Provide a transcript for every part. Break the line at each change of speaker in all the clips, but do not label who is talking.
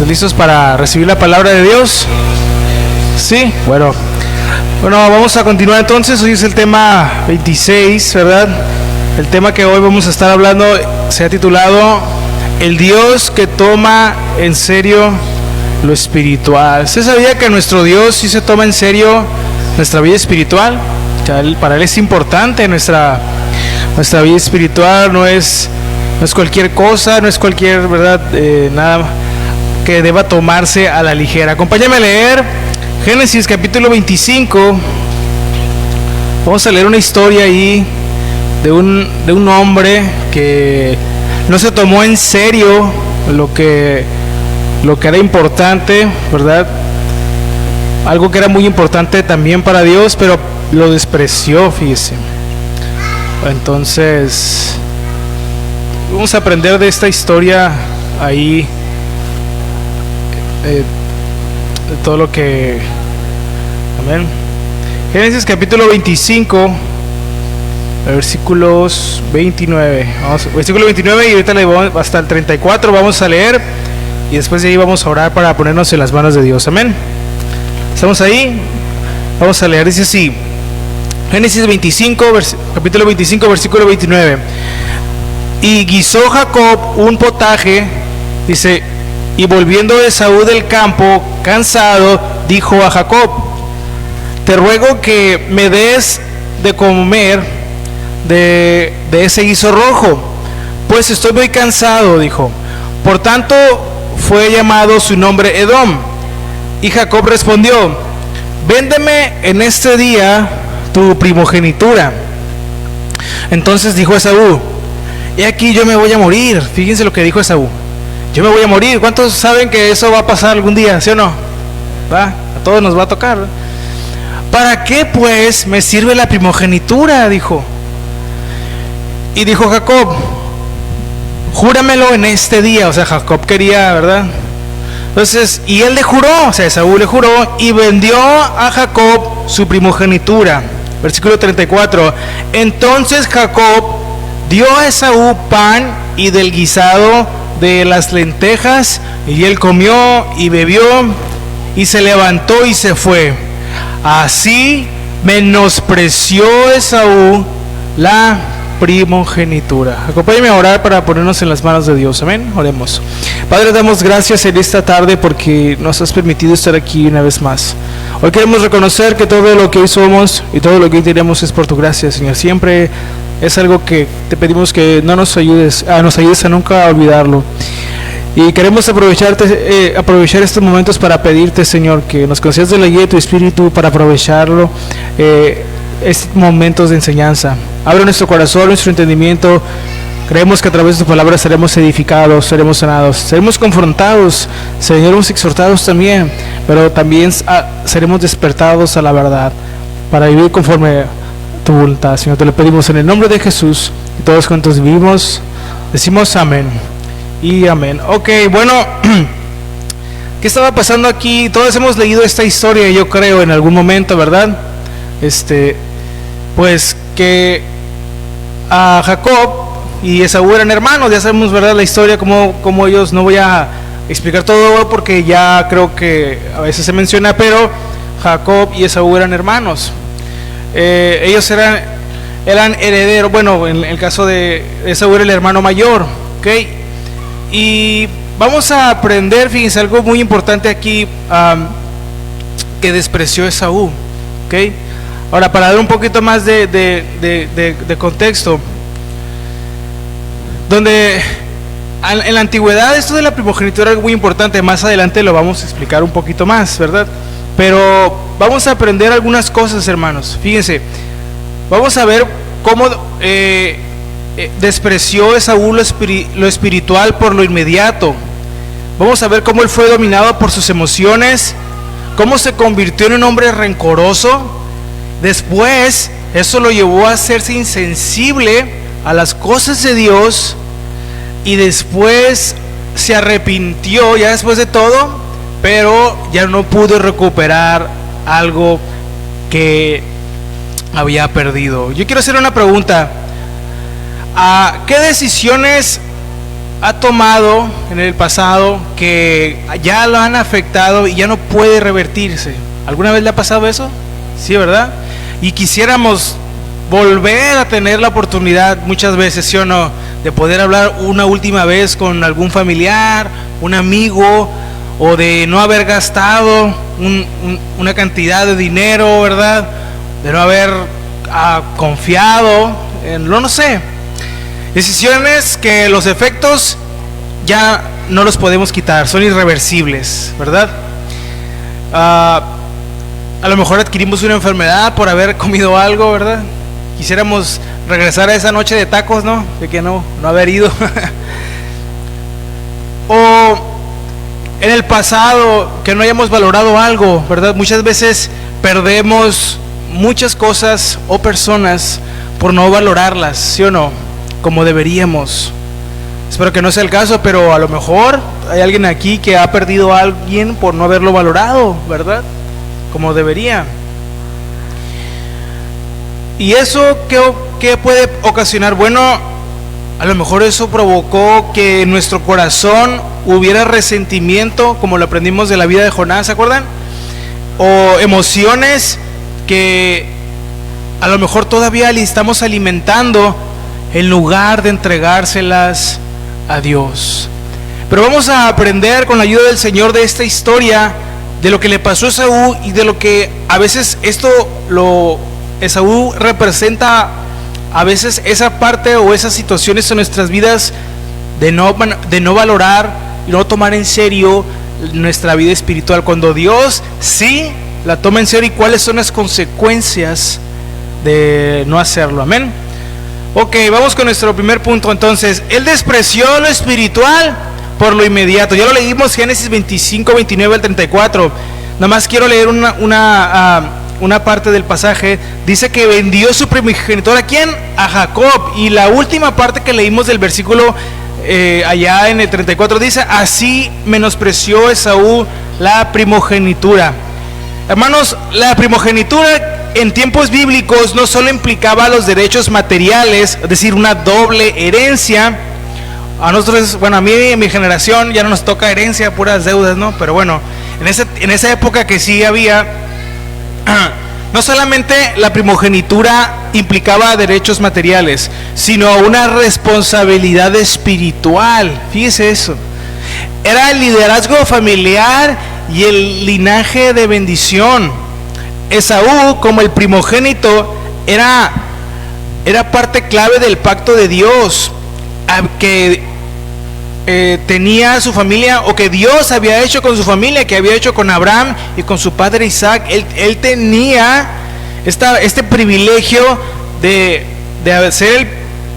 ¿Listos para recibir la palabra de Dios? Sí, bueno, vamos a continuar entonces. Hoy es el tema 26, ¿verdad? El tema que hoy vamos a estar hablando se ha titulado El Dios que toma en serio lo espiritual. ¿Usted sabía que nuestro Dios sí se toma en serio nuestra vida espiritual? O sea, para Él es importante nuestra vida espiritual, no es cualquier cosa, no es cualquier, ¿verdad? Nada que deba tomarse a la ligera. Acompáñame a leer Génesis capítulo 25. Vamos a leer una historia ahí de un hombre que no se tomó en serio lo que era importante, ¿verdad? Algo que era muy importante también para Dios, pero lo despreció, fíjese. Entonces, vamos a aprender de esta historia ahí, de todo lo que... Amén. Génesis capítulo 25, versículos 29. Versículo 29 y ahorita le vamos hasta el 34, vamos a leer y después de ahí vamos a orar para ponernos en las manos de Dios. Amén. ¿Estamos ahí? Vamos a leer, dice así. Génesis 25, capítulo 25, versículo 29. Y guisó Jacob un potaje, dice, y volviendo Esaú del campo, cansado, dijo a Jacob: te ruego que me des de comer de ese guiso rojo, pues estoy muy cansado, dijo. Por tanto fue llamado su nombre Edom. Y Jacob respondió: véndeme en este día tu primogenitura. Entonces dijo Esaú: he aquí, yo me voy a morir. Fíjense lo que dijo Esaú: yo me voy a morir. ¿Cuántos saben que eso va a pasar algún día? ¿Sí o no? ¿Va? A todos nos va a tocar. ¿Para qué pues me sirve la primogenitura? Dijo. Y dijo Jacob: júramelo en este día. O sea, Jacob quería, ¿verdad? Entonces, y él le juró, o sea, Esaú le juró y vendió a Jacob su primogenitura. Versículo 34. Entonces Jacob dio a Esaú pan y del guisado de las lentejas, y él comió y bebió y se levantó y se fue. Así menospreció Esaú la primogenitura. Acompáñame a orar para ponernos en las manos de Dios. Amén. Oremos. Padre, damos gracias en esta tarde porque nos has permitido estar aquí una vez más. Hoy queremos reconocer que todo lo que hoy somos y todo lo que hoy tenemos es por tu gracia, Señor. Siempre es algo que te pedimos que nos ayudes a nunca olvidarlo. Y queremos aprovechar estos momentos para pedirte, Señor, que nos concedas de la guía de tu Espíritu para aprovecharlo, estos momentos de enseñanza. Abre nuestro corazón, nuestro entendimiento. Creemos que a través de tu palabra seremos edificados, seremos sanados, seremos confrontados, seremos exhortados también, pero también seremos despertados a la verdad para vivir conforme tu voluntad. Señor, te lo pedimos en el nombre de Jesús, y todos juntos vivimos, decimos amén y amén. Ok, bueno, ¿qué estaba pasando aquí? Todos hemos leído esta historia, yo creo, en algún momento, ¿verdad? Pues que a Jacob y Esaú eran hermanos. Ya sabemos, ¿verdad?, la historia, como ellos. No voy a explicar todo porque ya creo que a veces se menciona, pero Jacob y Esaú eran hermanos. Ellos eran herederos. Bueno, en el caso de Esaú era el hermano mayor, ¿ok? Y vamos a aprender, fíjense, algo muy importante aquí, que despreció Esaú, ¿ok? Ahora, para dar un poquito más de contexto, donde en la antigüedad esto de la primogenitura era algo muy importante. Más adelante lo vamos a explicar un poquito más, ¿verdad? Pero vamos a aprender algunas cosas, hermanos. Fíjense, vamos a ver cómo despreció Esaú lo espiritual por lo inmediato. Vamos a ver cómo él fue dominado por sus emociones, cómo se convirtió en un hombre rencoroso. Después, eso lo llevó a hacerse insensible a las cosas de Dios, y después se arrepintió, ya después de todo, pero ya no pudo recuperar algo que había perdido. Yo quiero hacer una pregunta: ¿a qué decisiones ha tomado en el pasado que ya lo han afectado y ya no puede revertirse. ¿Alguna vez le ha pasado eso? Sí, ¿verdad? Y quisiéramos volver a tener la oportunidad, muchas veces, ¿sí o no?, de poder hablar una última vez con algún familiar, un amigo, o de no haber gastado una cantidad de dinero, ¿verdad? De no haber confiado en, no sé, decisiones que los efectos ya no los podemos quitar, son irreversibles, ¿verdad? A lo mejor adquirimos una enfermedad por haber comido algo, ¿verdad? Quisiéramos regresar a esa noche de tacos, ¿no? De que no haber ido. O en el pasado que no hayamos valorado algo, ¿verdad? Muchas veces perdemos muchas cosas o personas por no valorarlas, ¿sí o no? Como deberíamos. Espero que no sea el caso, pero a lo mejor hay alguien aquí que ha perdido a alguien por no haberlo valorado, ¿verdad? Como debería. ¿Y eso qué puede ocasionar? Bueno, a lo mejor eso provocó que en nuestro corazón hubiera resentimiento, como lo aprendimos de la vida de Jonás, ¿se acuerdan? O emociones que a lo mejor todavía le estamos alimentando en lugar de entregárselas a Dios. Pero vamos a aprender con la ayuda del Señor de esta historia, de lo que le pasó a Esaú y de lo que a veces Esaú representa a veces esa parte o esas situaciones en nuestras vidas de no valorar y no tomar en serio nuestra vida espiritual, cuando Dios sí la toma en serio, y cuáles son las consecuencias de no hacerlo. Amén. Ok, vamos con nuestro primer punto entonces. Él despreció lo espiritual por lo inmediato. Ya lo leímos, Génesis 25, 29 al 34. Nada más quiero leer una parte del pasaje. Dice que vendió su primogenitor, ¿a quién? A Jacob. Y la última parte que leímos del versículo allá en el 34 dice: así menospreció Esaú la primogenitura. Hermanos, la primogenitura en tiempos bíblicos no solo implicaba los derechos materiales, es decir, una doble herencia. A nosotros, bueno, a mí en mi generación ya no nos toca herencia, puras deudas, ¿no? Pero bueno, en esa época que sí había, no solamente la primogenitura implicaba derechos materiales, sino una responsabilidad espiritual. Fíjese eso. Era el liderazgo familiar y el linaje de bendición. Esaú, como el primogénito, era parte clave del pacto de Dios que tenía su familia, o que Dios había hecho con su familia, que había hecho con Abraham y con su padre Isaac. Él tenía este privilegio de ser el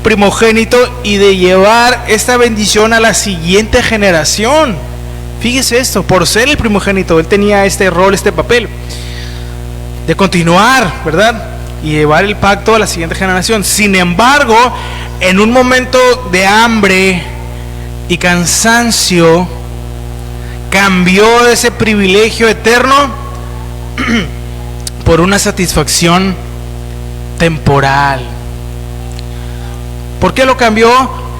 primogénito y de llevar esta bendición a la siguiente generación. Fíjese esto, por ser el primogénito, él tenía este rol, este papel de continuar, ¿verdad? Y llevar el pacto a la siguiente generación. Sin embargo, en un momento de hambre y cansancio, cambió ese privilegio eterno por una satisfacción temporal. ¿Por qué lo cambió?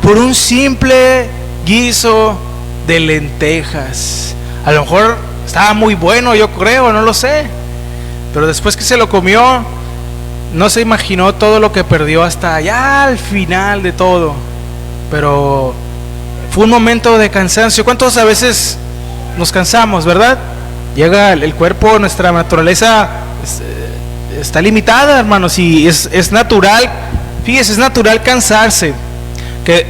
Por un simple guiso de lentejas. A lo mejor estaba muy bueno, yo creo, no lo sé, pero después que se lo comió, no se imaginó todo lo que perdió hasta allá al final de todo. Pero fue un momento de cansancio. ¿Cuántos a veces nos cansamos, verdad? Llega el cuerpo, nuestra naturaleza está limitada, hermanos, y es natural. Fíjese, es natural cansarse. Que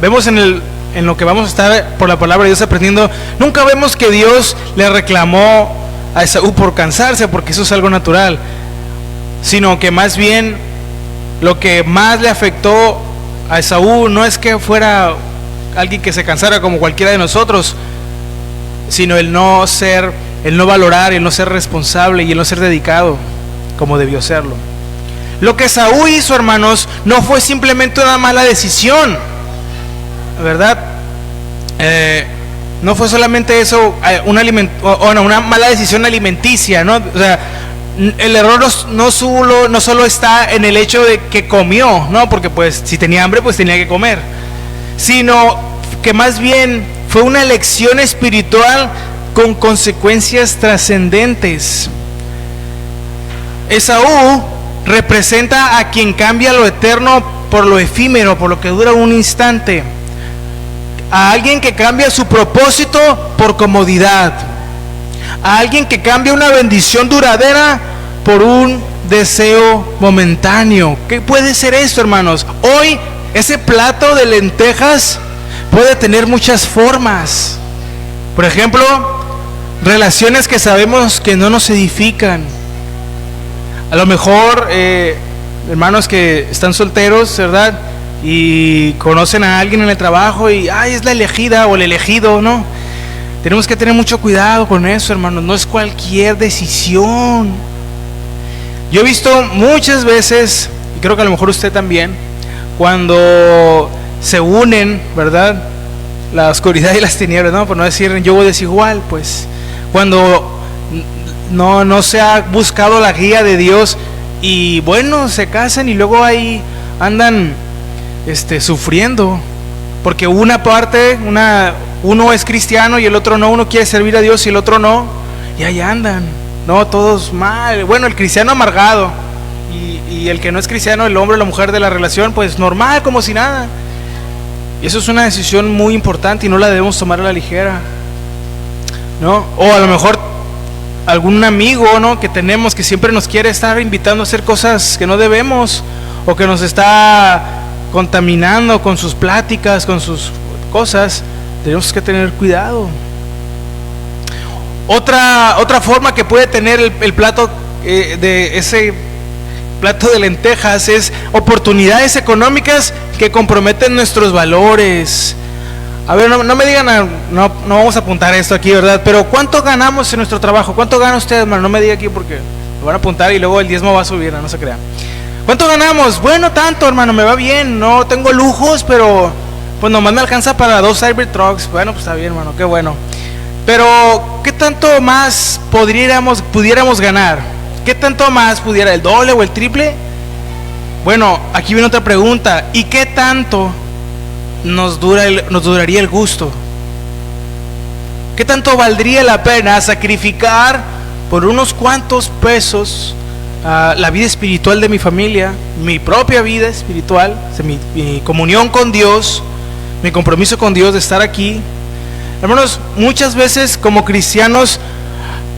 vemos en lo que vamos a estar por la palabra de Dios aprendiendo, nunca vemos que Dios le reclamó a Esaú por cansarse, porque eso es algo natural, sino que más bien lo que más le afectó a Esaú no es que fuera alguien que se cansara como cualquiera de nosotros, sino el no valorar, el no ser responsable y el no ser dedicado como debió serlo. Lo que Esaú hizo, hermanos, no fue simplemente una mala decisión, ¿verdad? No fue solamente eso, una mala decisión alimenticia, ¿no? O sea, el error no solo está en el hecho de que comió, ¿no? Porque pues si tenía hambre, pues tenía que comer. sino que más bien fue una elección espiritual con consecuencias trascendentes. Esaú representa a quien cambia lo eterno por lo efímero, por lo que dura un instante, a alguien que cambia su propósito por comodidad, a alguien que cambia una bendición duradera por un deseo momentáneo. ¿Qué puede ser esto, hermanos? Hoy ese plato de lentejas puede tener muchas formas. Por ejemplo, relaciones que sabemos que no nos edifican. A lo mejor hermanos que están solteros, ¿verdad? Y conocen a alguien en el trabajo y es la elegida o el elegido, ¿no? Tenemos que tener mucho cuidado con eso, hermanos. No es cualquier decisión. Yo he visto muchas veces, y creo que a lo mejor usted también, cuando se unen, ¿verdad?, la oscuridad y las tinieblas, ¿no? Por no decir yugo desigual, pues cuando no se ha buscado la guía de Dios y bueno, se casan y luego ahí andan sufriendo porque una parte, uno es cristiano y el otro no, uno quiere servir a Dios y el otro no, y ahí andan, no, todos mal. Bueno, el cristiano amargado y el que no es cristiano, el hombre o la mujer de la relación, pues normal, como si nada. Y eso es una decisión muy importante y no la debemos tomar a la ligera, ¿no? O a lo mejor algún amigo, ¿no?, que tenemos que siempre nos quiere estar invitando a hacer cosas que no debemos, o que nos está contaminando con sus pláticas, con sus cosas. Tenemos que tener cuidado. Otra forma que puede tener el plato de ese plato de lentejas es oportunidades económicas que comprometen nuestros valores. A ver, no me digan, no vamos a apuntar esto aquí, ¿verdad? Pero ¿cuánto ganamos en nuestro trabajo? ¿Cuánto gana usted, hermano? No me diga aquí porque lo van a apuntar y luego el diezmo va a subir, no se crea. ¿Cuánto ganamos? Bueno, tanto, hermano, me va bien, no tengo lujos, pero pues nomás me alcanza para 2 Cybertrucks. Bueno, pues está bien, hermano, qué bueno. Pero ¿qué tanto más pudiéramos ganar? ¿Qué tanto más pudiera? ¿El doble o el triple? Bueno, aquí viene otra pregunta. ¿Y qué tanto nos duraría el gusto? ¿Qué tanto valdría la pena sacrificar por unos cuantos pesos la vida espiritual de mi familia, mi propia vida espiritual, mi comunión con Dios, mi compromiso con Dios de estar aquí? Hermanos, muchas veces como cristianos,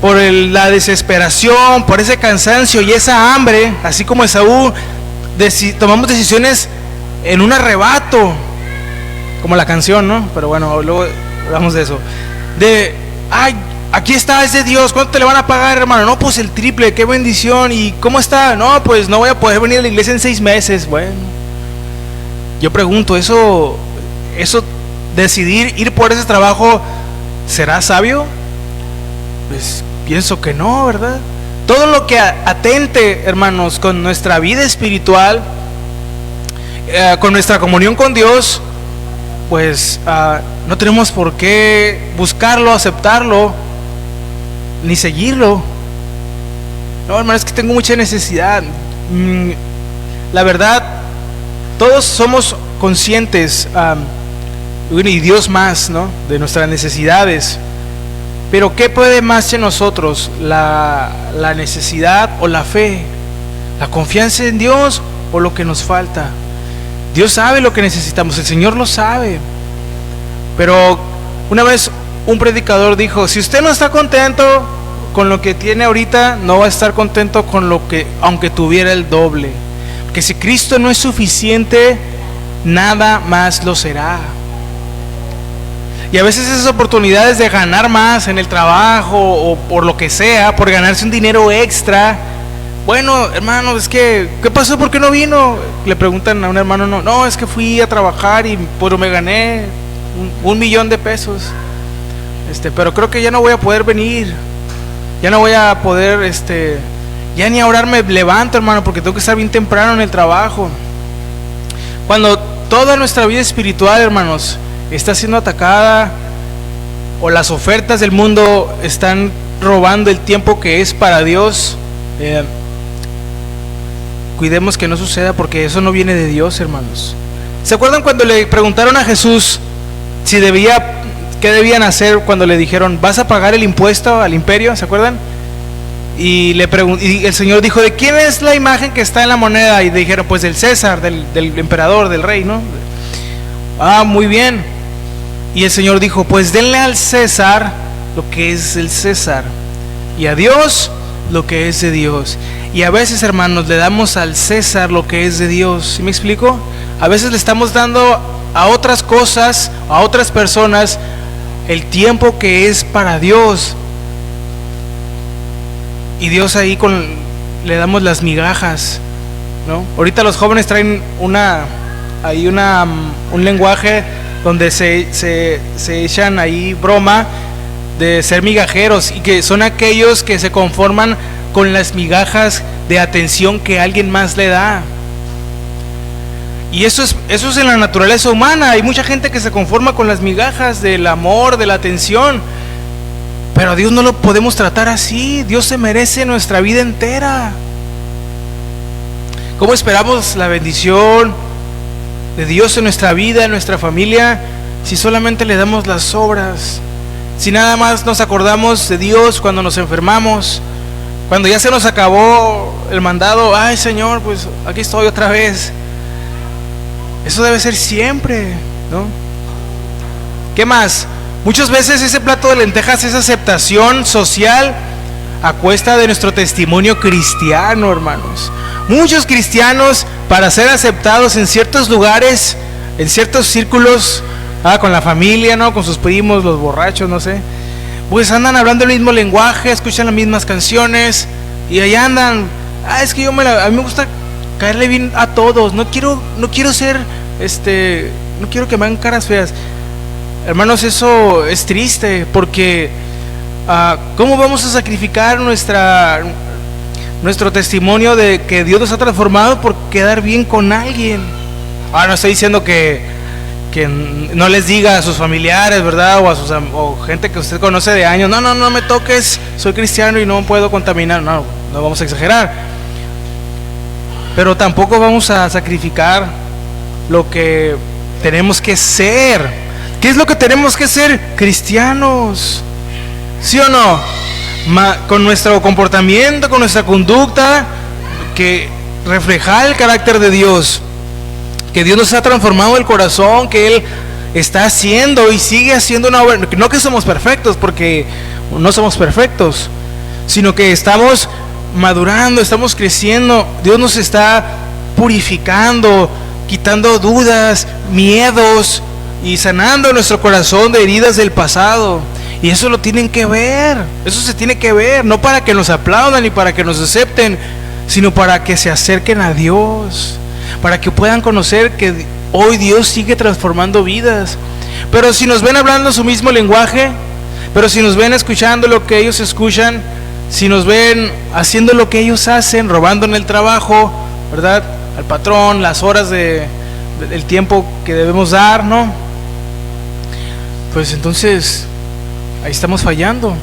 por la desesperación, por ese cansancio y esa hambre, así como Esaú, tomamos decisiones en un arrebato, como la canción, ¿no? Pero bueno, luego hablamos de eso. Aquí está ese Dios, ¿cuánto te le van a pagar, hermano? No, pues el triple, qué bendición. ¿Y cómo está? No, pues no voy a poder venir a la iglesia en 6 meses. Bueno, yo pregunto, ¿eso decidir ir por ese trabajo será sabio? Pues pienso que no, ¿verdad? Todo lo que atente, hermanos, con nuestra vida espiritual, con nuestra comunión con Dios, pues no tenemos por qué buscarlo, aceptarlo, ni seguirlo. No, hermano, es que tengo mucha necesidad. La verdad, todos somos conscientes, y Dios más, ¿no?, de nuestras necesidades. Pero ¿qué puede más en nosotros? ¿La necesidad o la fe? ¿La confianza en Dios o lo que nos falta? Dios sabe lo que necesitamos, el Señor lo sabe. Pero una vez un predicador dijo: si usted no está contento con lo que tiene ahorita, no va a estar contento con lo que, aunque tuviera el doble. Porque si Cristo no es suficiente, nada más lo será. Y a veces esas oportunidades de ganar más en el trabajo o por lo que sea, por ganarse un dinero extra. Bueno, hermano, es que, ¿qué pasó? ¿Por qué no vino? Le preguntan a un hermano, no, es que fui a trabajar y pero me gané $1,000,000 de pesos. Pero creo que ya no voy a poder venir. Ya no voy a poder, ya ni a orar me levanto, hermano, porque tengo que estar bien temprano en el trabajo. Cuando toda nuestra vida espiritual, hermanos, está siendo atacada, o las ofertas del mundo están robando el tiempo que es para Dios, cuidemos que no suceda, porque eso no viene de Dios, hermanos. ¿Se acuerdan cuando le preguntaron a Jesús si qué debían hacer cuando le dijeron, ¿vas a pagar el impuesto al imperio? ¿Se acuerdan? Y el Señor dijo, ¿de quién es la imagen que está en la moneda? Y dijeron, pues del César, del emperador, del rey, ¿no? Ah, muy bien. Y el Señor dijo, pues denle al César lo que es el César, y a Dios lo que es de Dios. Y a veces, hermanos, le damos al César lo que es de Dios. ¿Sí me explico? A veces le estamos dando a otras cosas, a otras personas, el tiempo que es para Dios. Y Dios ahí le damos las migajas, ¿no? Ahorita los jóvenes traen un lenguaje donde se echan ahí broma de ser migajeros, y que son aquellos que se conforman con las migajas de atención que alguien más le da. Y eso es en la naturaleza humana. Hay mucha gente que se conforma con las migajas del amor, de la atención. Pero a Dios no lo podemos tratar así. Dios se merece nuestra vida entera. ¿Cómo esperamos la bendición de Dios en nuestra vida, en nuestra familia, si solamente le damos las obras? Si nada más nos acordamos de Dios cuando nos enfermamos, cuando ya se nos acabó el mandado, ay Señor, pues aquí estoy otra vez. Eso debe ser siempre, ¿no? ¿Qué más? Muchas veces ese plato de lentejas es aceptación social a cuesta de nuestro testimonio cristiano, hermanos. Muchos cristianos, para ser aceptados en ciertos lugares, en ciertos círculos, con la familia, ¿no? Con sus primos, los borrachos, no sé, pues andan hablando el mismo lenguaje, escuchan las mismas canciones, y allá andan, es que a mí me gusta caerle bien a todos, no quiero ser, no quiero que me hagan caras feas. Hermanos, eso es triste, porque ¿cómo vamos a sacrificar nuestro testimonio de que Dios nos ha transformado por quedar bien con alguien? No estoy diciendo que no les diga a sus familiares, ¿verdad? O gente que usted conoce de años, no me toques, soy cristiano y no puedo contaminar. No vamos a exagerar. Pero tampoco vamos a sacrificar lo que tenemos que ser. ¿Qué es lo que tenemos que ser? Cristianos. ¿Sí o no? Con nuestro comportamiento, con nuestra conducta, que refleja el carácter de Dios. Que Dios nos ha transformado el corazón, que Él está haciendo y sigue haciendo una obra. No que somos perfectos, porque no somos perfectos, sino que estamos madurando, estamos creciendo. Dios nos está purificando, quitando dudas, miedos, y sanando nuestro corazón de heridas del pasado. Y eso lo tienen que ver, eso se tiene que ver, no para que nos aplaudan y para que nos acepten, sino para que se acerquen a Dios, para que puedan conocer que hoy Dios sigue transformando vidas. Pero si nos ven hablando su mismo lenguaje, pero si nos ven escuchando lo que ellos escuchan, si nos ven haciendo lo que ellos hacen, robando en el trabajo, ¿verdad? Al patrón, las horas del tiempo que debemos dar, ¿no? Pues entonces ahí estamos fallando.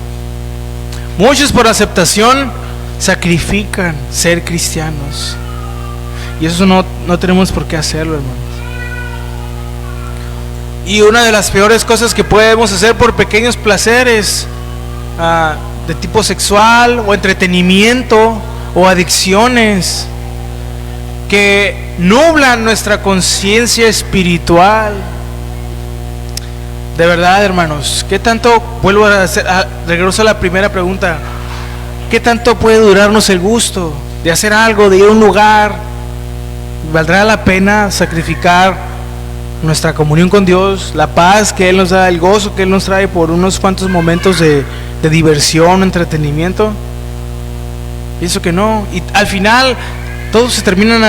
Muchos por aceptación sacrifican ser cristianos, y eso no tenemos por qué hacerlo, hermanos. Y una de las peores cosas que podemos hacer por pequeños placeres de tipo sexual o entretenimiento o adicciones que nublan nuestra conciencia espiritual. De verdad, hermanos, ¿qué tanto, regreso a la primera pregunta, qué tanto puede durarnos el gusto de hacer algo, de ir a un lugar? ¿Valdrá la pena sacrificar nuestra comunión con Dios, la paz que Él nos da, el gozo que Él nos trae por unos cuantos momentos de diversión, entretenimiento? Pienso que no. Y al final todos se terminan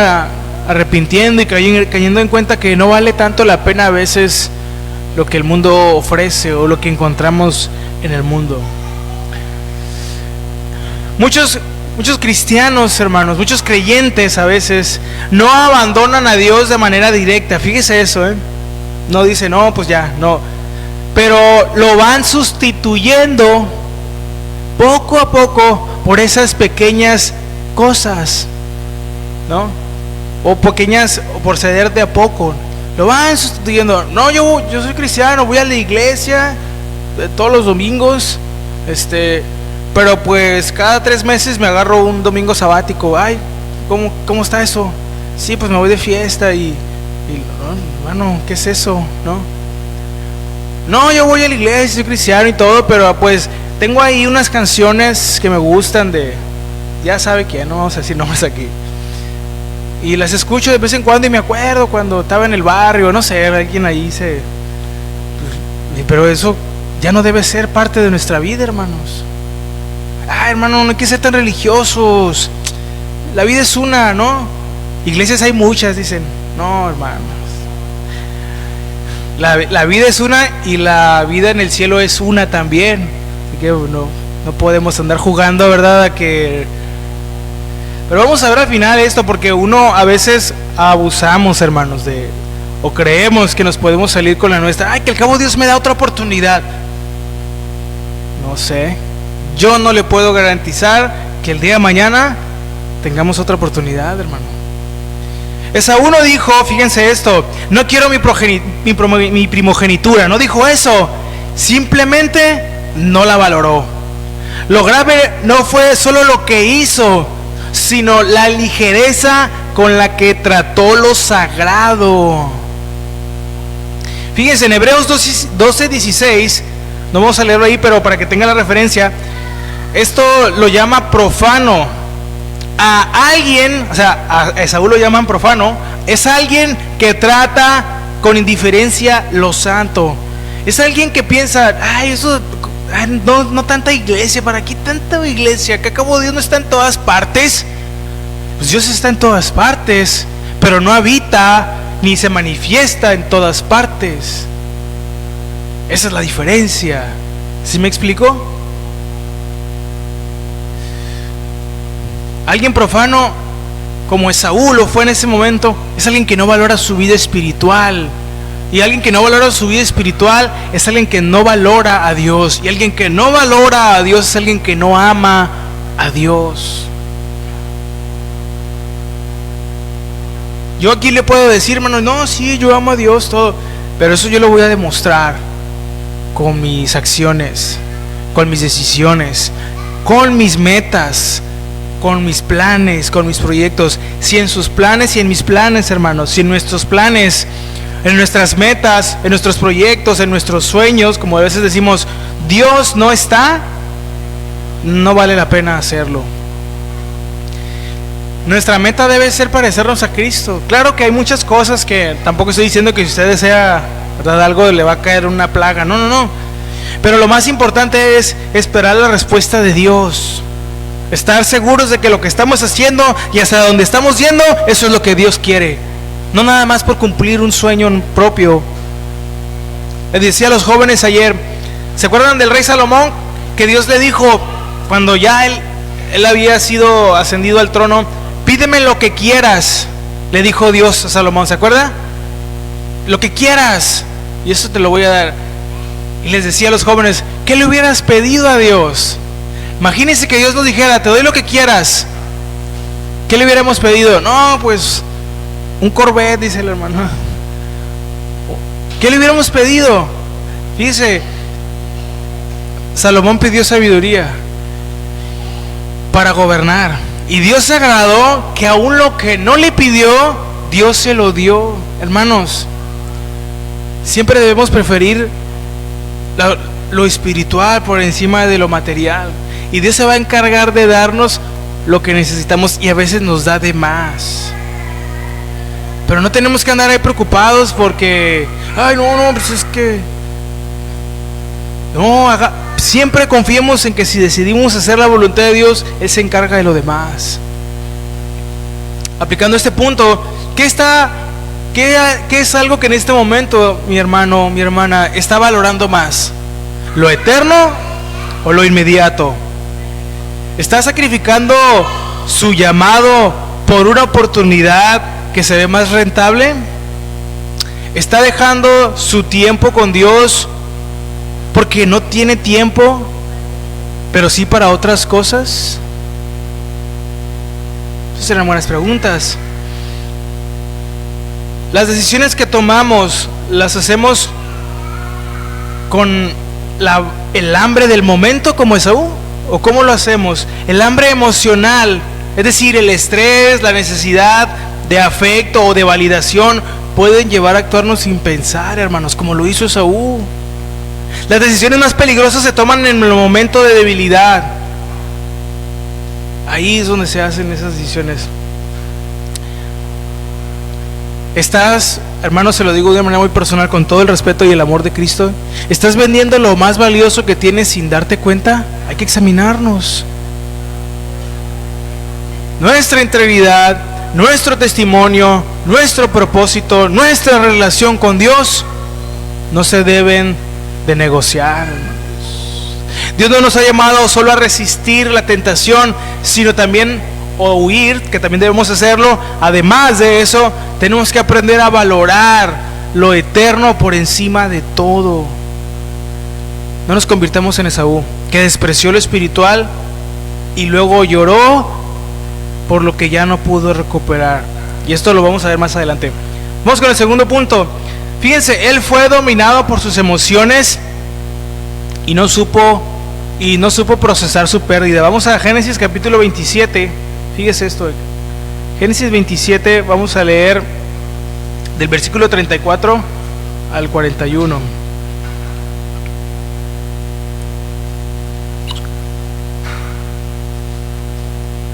arrepintiendo y cayendo en cuenta que no vale tanto la pena a veces lo que el mundo ofrece o lo que encontramos en el mundo. Muchos cristianos, hermanos, muchos creyentes a veces no abandonan a Dios de manera directa. Fíjese eso, no dicen, no, pues ya, no. Pero lo van sustituyendo poco a poco por esas pequeñas cosas, ¿no? O por ceder de a poco. lo van sustituyendo. No, yo soy cristiano, voy a la iglesia todos los domingos, pero pues cada 3 meses me agarro un domingo sabático. Ay, ¿cómo está eso? Sí, pues me voy de fiesta y hermano, ¿qué es eso? No, yo voy a la iglesia, soy cristiano y todo, pero pues tengo ahí unas canciones que me gustan de, ya sabe quién, no vamos a decir nombres aquí, y las escucho de vez en cuando y me acuerdo cuando estaba en el barrio, no sé, alguien ahí pero eso ya no debe ser parte de nuestra vida, hermanos. Hermano, no hay que ser tan religiosos, la vida es una, ¿no? Iglesias hay muchas, dicen. No, hermanos, la vida es una y la vida en el cielo es una también. Así que no podemos andar jugando, ¿verdad? Pero vamos a ver al final esto, porque uno a veces abusamos, hermanos, o creemos que nos podemos salir con la nuestra. Que al cabo Dios me da otra oportunidad. No sé, yo no le puedo garantizar que el día de mañana tengamos otra oportunidad, hermano. Esaú no dijo, fíjense esto, no quiero mi primogenitura, no dijo eso, simplemente no la valoró. Lo grave no fue solo lo que hizo, sino la ligereza con la que trató lo sagrado. Fíjense, en Hebreos 12:16, no vamos a leerlo ahí, pero para que tengan la referencia, esto lo llama profano. A alguien, o sea, a Esaú lo llaman profano, es alguien que trata con indiferencia lo santo. Es alguien que piensa, eso, no tanta iglesia, ¿para qué tanta iglesia? Que acabo Dios no está en todas partes. Pues Dios está en todas partes, pero no habita ni se manifiesta en todas partes. Esa es la diferencia. ¿Sí me explico? Alguien profano como Esaú lo fue en ese momento, es alguien que no valora su vida espiritual. Y alguien que no valora su vida espiritual es alguien que no valora a Dios. Y alguien que no valora a Dios es alguien que no ama a Dios. Yo aquí le puedo decir, hermano, no, sí, yo amo a Dios, todo, pero eso yo lo voy a demostrar con mis acciones, con mis decisiones, con mis metas, con mis planes, con mis proyectos. Si en sus planes y en mis planes, hermanos, si en nuestros planes, en nuestras metas, en nuestros proyectos, en nuestros sueños, como a veces decimos, Dios no está, no vale la pena hacerlo. Nuestra meta debe ser parecernos a Cristo. Claro que hay muchas cosas que tampoco estoy diciendo que si usted desea, ¿verdad?, algo le va a caer una plaga. No. Pero lo más importante es esperar la respuesta de Dios. Estar seguros de que lo que estamos haciendo y hacia donde estamos yendo, eso es lo que Dios quiere. No nada más por cumplir un sueño propio. Les decía a los jóvenes ayer, ¿se acuerdan del rey Salomón? Que Dios le dijo, cuando ya él había sido ascendido al trono, pídeme lo que quieras, le dijo Dios a Salomón, ¿se acuerda? Lo que quieras, y eso te lo voy a dar. Y les decía a los jóvenes, ¿qué le hubieras pedido a Dios? Imagínense que Dios nos dijera, te doy lo que quieras. ¿Qué le hubiéramos pedido? No, pues un Corvette, dice el hermano. ¿Qué le hubiéramos pedido? Fíjese, Salomón pidió sabiduría para gobernar, y Dios se agradó que aún lo que no le pidió, Dios se lo dio. Hermanos, siempre debemos preferir lo espiritual por encima de lo material, y Dios se va a encargar de darnos lo que necesitamos, y a veces nos da de más. Pero no tenemos que andar ahí preocupados porque, no, pues es que no, siempre confiemos en que si decidimos hacer la voluntad de Dios, Él se encarga de lo demás. Aplicando este punto, ¿qué es algo que en este momento, mi hermano, mi hermana, está valorando más? ¿Lo eterno o lo inmediato? ¿Está sacrificando su llamado por una oportunidad que se ve más rentable? ¿Está dejando su tiempo con Dios porque no tiene tiempo, pero sí para otras cosas? Esas eran buenas preguntas. Las decisiones que tomamos las hacemos con el hambre del momento como Esaú, o cómo lo hacemos. El hambre emocional, es decir, el estrés, la necesidad de afecto o de validación, pueden llevar a actuarnos sin pensar, hermanos, como lo hizo Esaú. Las decisiones más peligrosas se toman en el momento de debilidad. Ahí es donde se hacen esas decisiones. Estás, hermano, se lo digo de una manera muy personal, con todo el respeto y el amor de Cristo, ¿estás vendiendo lo más valioso que tienes sin darte cuenta? Hay que examinarnos. Nuestra integridad, nuestro testimonio, nuestro propósito, nuestra relación con Dios no se deben de negociar, hermanos. Dios no nos ha llamado solo a resistir la tentación, sino también o huir, que también debemos hacerlo. Además de eso, tenemos que aprender a valorar lo eterno por encima de todo. No nos convirtamos en Esaú, que despreció lo espiritual y luego lloró por lo que ya no pudo recuperar. Y esto lo vamos a ver más adelante. Vamos con el segundo punto. Fíjense, él fue dominado por sus emociones y no supo procesar su pérdida. Vamos a Génesis capítulo 27. Fíjese esto. Génesis 27, vamos a leer del versículo 34 al 41.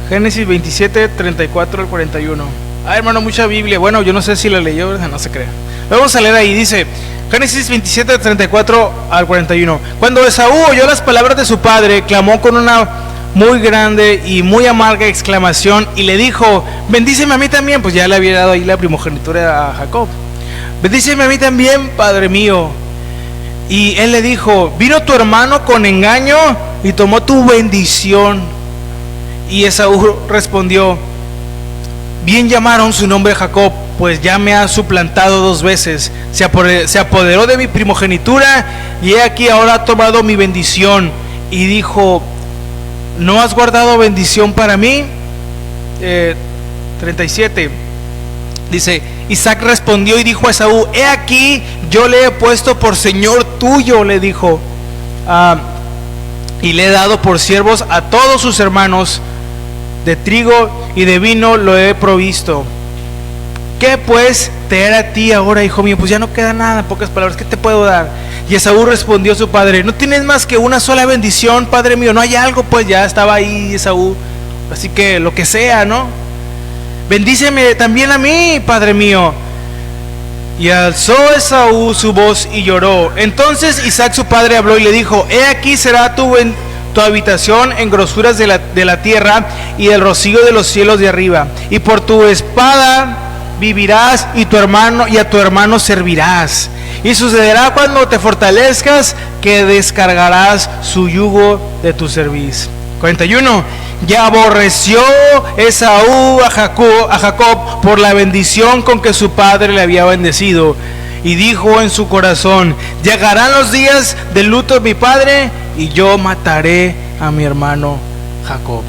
Génesis 27, 34 al 41. Hermano, mucha Biblia. Bueno, yo no sé si la leyó, no se crea. Vamos a leer ahí, dice Génesis 27, 34 al 41. Cuando Esaú oyó las palabras de su padre, clamó con una muy grande y muy amarga exclamación y le dijo: bendíceme a mí también. Pues ya le había dado ahí la primogenitura a Jacob. Bendíceme a mí también, padre mío. Y él le dijo: vino tu hermano con engaño y tomó tu bendición. Y Esaú respondió: bien llamaron su nombre Jacob, pues ya me ha suplantado 2 veces. Se apoderó de mi primogenitura y he aquí ahora ha tomado mi bendición. Y dijo: ¿no has guardado bendición para mí? 37. Dice: Isaac respondió y dijo a Esaú: he aquí, yo le he puesto por señor tuyo, le dijo, y le he dado por siervos a todos sus hermanos. De trigo y de vino lo he provisto. ¿Qué pues te hará a ti ahora, hijo mío? Pues ya no queda nada, en pocas palabras, ¿qué te puedo dar? Y Esaú respondió a su padre: ¿no tienes más que una sola bendición, padre mío? ¿No hay algo? Pues ya estaba ahí Esaú, así que lo que sea, ¿no? Bendíceme también a mí, padre mío. Y alzó Esaú su voz y lloró. Entonces Isaac su padre habló y le dijo: he aquí será tu habitación en grosuras de la tierra y del rocío de los cielos de arriba, y por tu espada vivirás y a tu hermano servirás. Y sucederá cuando te fortalezcas que descargarás su yugo de tu cerviz. 41. Y aborreció Esaú a Jacob por la bendición con que su padre le había bendecido, y dijo en su corazón: llegarán los días del luto de mi padre y yo mataré a mi hermano Jacob.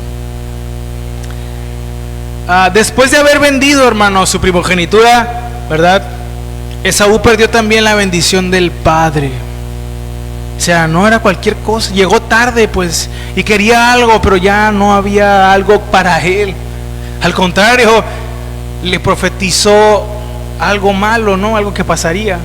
Después de haber vendido, hermano, su primogenitura, ¿verdad? Esaú perdió también la bendición del padre. O sea, no era cualquier cosa. Llegó tarde, pues, y quería algo, pero ya no había algo para él. Al contrario, le profetizó algo malo, ¿no? Algo que pasaría.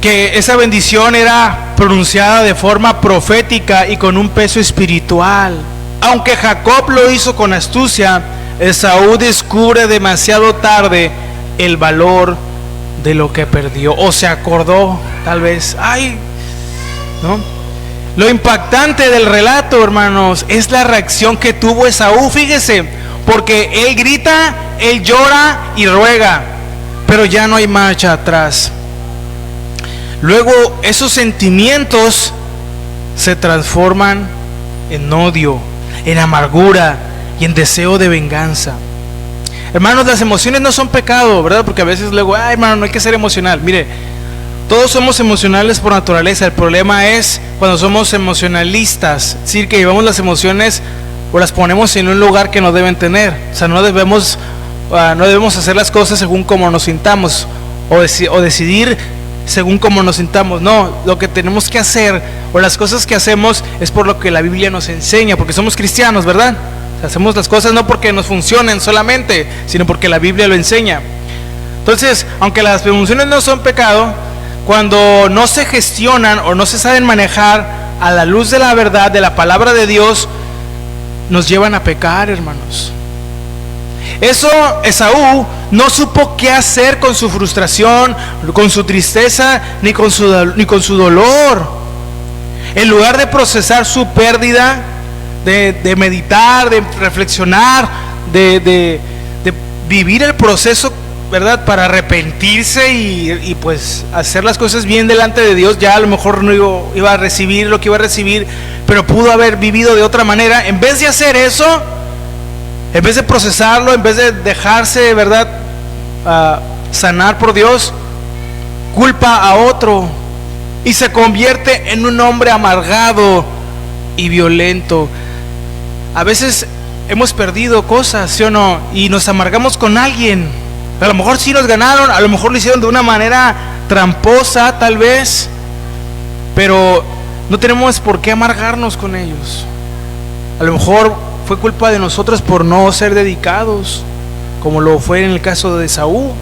Que esa bendición era pronunciada de forma profética y con un peso espiritual. Aunque Jacob lo hizo con astucia, Esaú descubre demasiado tarde el valor de lo que perdió, o se acordó tal vez, ¿no? Lo impactante del relato, hermanos, es la reacción que tuvo Esaú. Fíjese, porque él grita, él llora y ruega, pero ya no hay marcha atrás. Luego esos sentimientos se transforman en odio, en amargura y en deseo de venganza. Hermanos, las emociones no son pecado, ¿verdad? Porque a veces luego, hermano, no hay que ser emocional. Mire, todos somos emocionales por naturaleza. El problema es cuando somos emocionalistas, es decir, que llevamos las emociones o las ponemos en un lugar que no deben tener. O sea, no debemos no debemos hacer las cosas según como nos sintamos o decidir según como nos sintamos. No, lo que tenemos que hacer o las cosas que hacemos es por lo que la Biblia nos enseña, porque somos cristianos, ¿verdad? Hacemos las cosas no porque nos funcionen solamente, sino porque la Biblia lo enseña. Entonces, aunque las emociones no son pecado, cuando no se gestionan o no se saben manejar a la luz de la verdad, de la palabra de Dios, nos llevan a pecar, hermanos. Eso Esaú no supo qué hacer con su frustración, con su tristeza, ni con su dolor. En lugar de procesar su pérdida, de meditar, de reflexionar, de vivir el proceso, ¿verdad? Para arrepentirse y pues hacer las cosas bien delante de Dios. Ya a lo mejor no iba a recibir lo que iba a recibir, pero pudo haber vivido de otra manera. En vez de hacer eso, en vez de procesarlo, en vez de dejarse, ¿verdad?, sanar por Dios, culpa a otro y se convierte en un hombre amargado y violento. A veces hemos perdido cosas, ¿sí o no? Y nos amargamos con alguien. A lo mejor sí nos ganaron, a lo mejor lo hicieron de una manera tramposa, tal vez, pero no tenemos por qué amargarnos con ellos. A lo mejor fue culpa de nosotros por no ser dedicados, como lo fue en el caso de Esaú.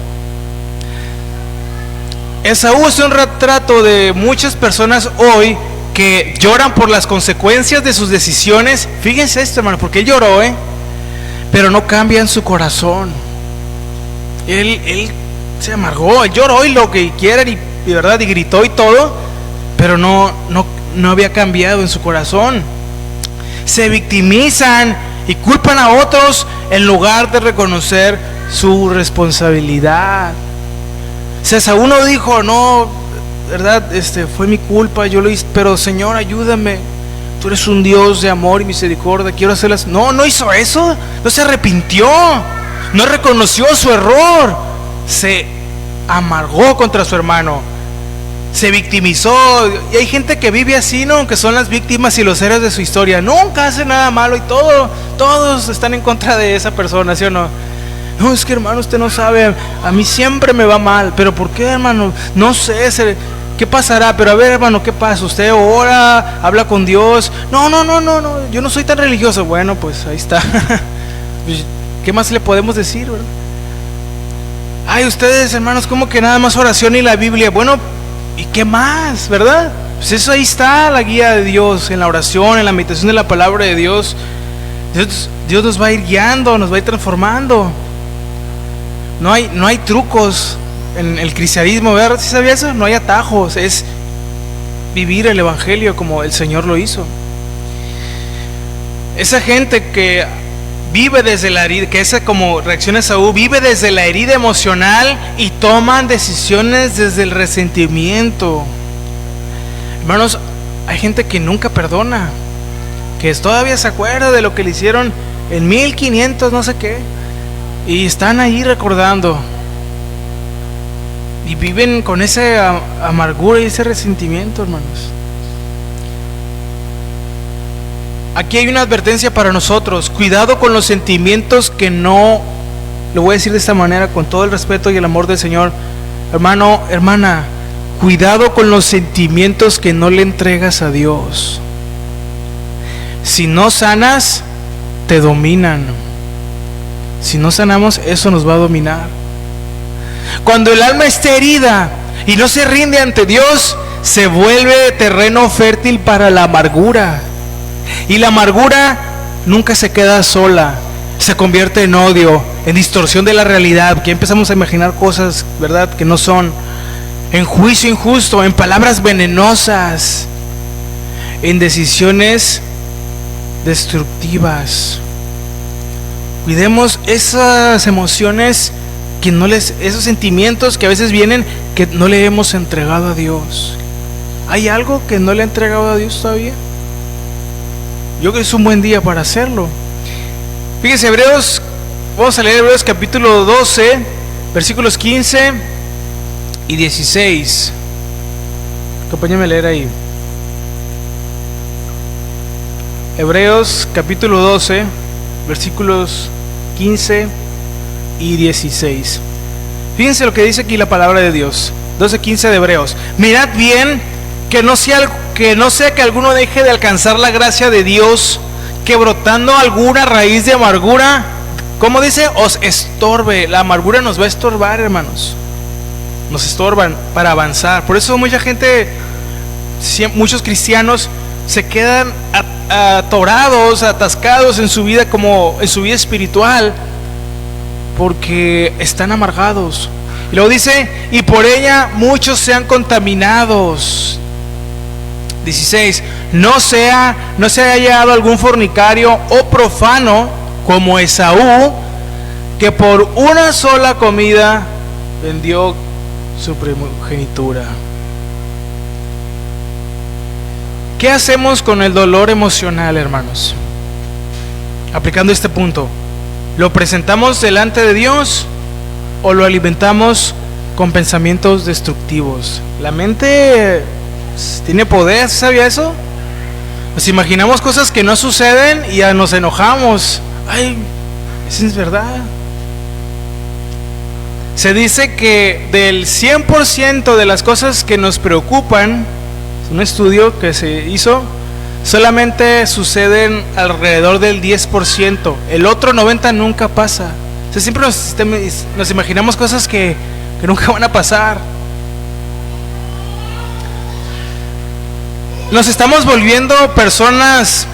Esaú es un retrato de muchas personas hoy que lloran por las consecuencias de sus decisiones. Fíjense esto, hermano, porque él lloró, pero no cambia en su corazón. Él se amargó, él lloró y lo que quieran y verdad, y gritó y todo, pero no había cambiado en su corazón. Se victimizan y culpan a otros en lugar de reconocer su responsabilidad. Esaú no dijo, no, verdad, fue mi culpa, yo lo hice, pero Señor, ayúdame, tú eres un Dios de amor y misericordia, quiero hacerlas. No hizo eso, no se arrepintió, no reconoció su error, se amargó contra su hermano, se victimizó. Y hay gente que vive así, ¿no? Que son las víctimas y los héroes de su historia. Nunca hace nada malo y todos están en contra de esa persona, ¿sí o no? No, es que hermano, usted no sabe, a mí siempre me va mal. ¿Pero por qué, hermano? No sé, ¿qué pasará? Pero a ver, hermano, ¿qué pasa? Usted ora, habla con Dios. No, yo no soy tan religioso. Bueno, pues ahí está. ¿Qué más le podemos decir, verdad? Ay, ustedes, hermanos, ¿cómo que nada más oración y la Biblia? Bueno, ¿y qué más, verdad? Pues eso, ahí está la guía de Dios, en la oración, en la meditación de la palabra de Dios. Dios nos va a ir guiando, nos va a ir transformando. No hay trucos en el cristianismo, ¿verdad? ¿Sí sabía eso? No hay atajos, es vivir el evangelio como el Señor lo hizo. Esa gente que vive desde la herida, que esa como reacciona Esaú, vive desde la herida emocional y toman decisiones desde el resentimiento. Hermanos, hay gente que nunca perdona, que todavía se acuerda de lo que le hicieron en 1500 no sé qué, y están ahí recordando y viven con esa amargura y ese resentimiento, hermanos. Aquí hay una advertencia para nosotros: cuidado con los sentimientos que no, lo voy a decir de esta manera con todo el respeto y el amor del Señor, hermano, hermana, cuidado con los sentimientos que no le entregas a Dios. Si no sanas, te dominan. Si no sanamos, eso nos va a dominar. Cuando el alma está herida y no se rinde ante Dios, se vuelve terreno fértil para la amargura. Y la amargura nunca se queda sola, se convierte en odio, en distorsión de la realidad, que empezamos a imaginar cosas, ¿verdad?, que no son, en juicio injusto, en palabras venenosas, en decisiones destructivas. Cuidemos esas emociones que esos sentimientos que a veces vienen, que no le hemos entregado a Dios. ¿Hay algo que no le he entregado a Dios todavía? Yo creo que es un buen día para hacerlo. Fíjense, vamos a leer Hebreos capítulo 12, versículos 15 y 16. Acompáñame a leer ahí. Hebreos capítulo 12, versículos 15 y 16. Fíjense lo que dice aquí la palabra de Dios. 12:15 de Hebreos. Mirad bien que no sea que alguno deje de alcanzar la gracia de Dios, que brotando alguna raíz de amargura, ¿cómo dice? Os estorbe. La amargura nos va a estorbar, hermanos. Nos estorban para avanzar. Por eso mucha gente, muchos cristianos se quedan atorados, atascados en su vida, como en su vida espiritual, porque están amargados. Y luego dice, y por ella muchos sean contaminados. 16. No se haya hallado algún fornicario o profano como Esaú, que por una sola comida vendió su primogenitura. ¿Qué hacemos con el dolor emocional, hermanos? Aplicando este punto, ¿lo presentamos delante de Dios o lo alimentamos con pensamientos destructivos? La mente tiene poder, ¿sabía eso? Nos imaginamos cosas que no suceden y ya nos enojamos. Ay, eso es verdad. Se dice que del 100% de las cosas que nos preocupan, un estudio que se hizo, solamente suceden alrededor del 10%. El otro 90% nunca pasa. O sea, siempre nos imaginamos cosas que nunca van a pasar. ¿Nos estamos volviendo personas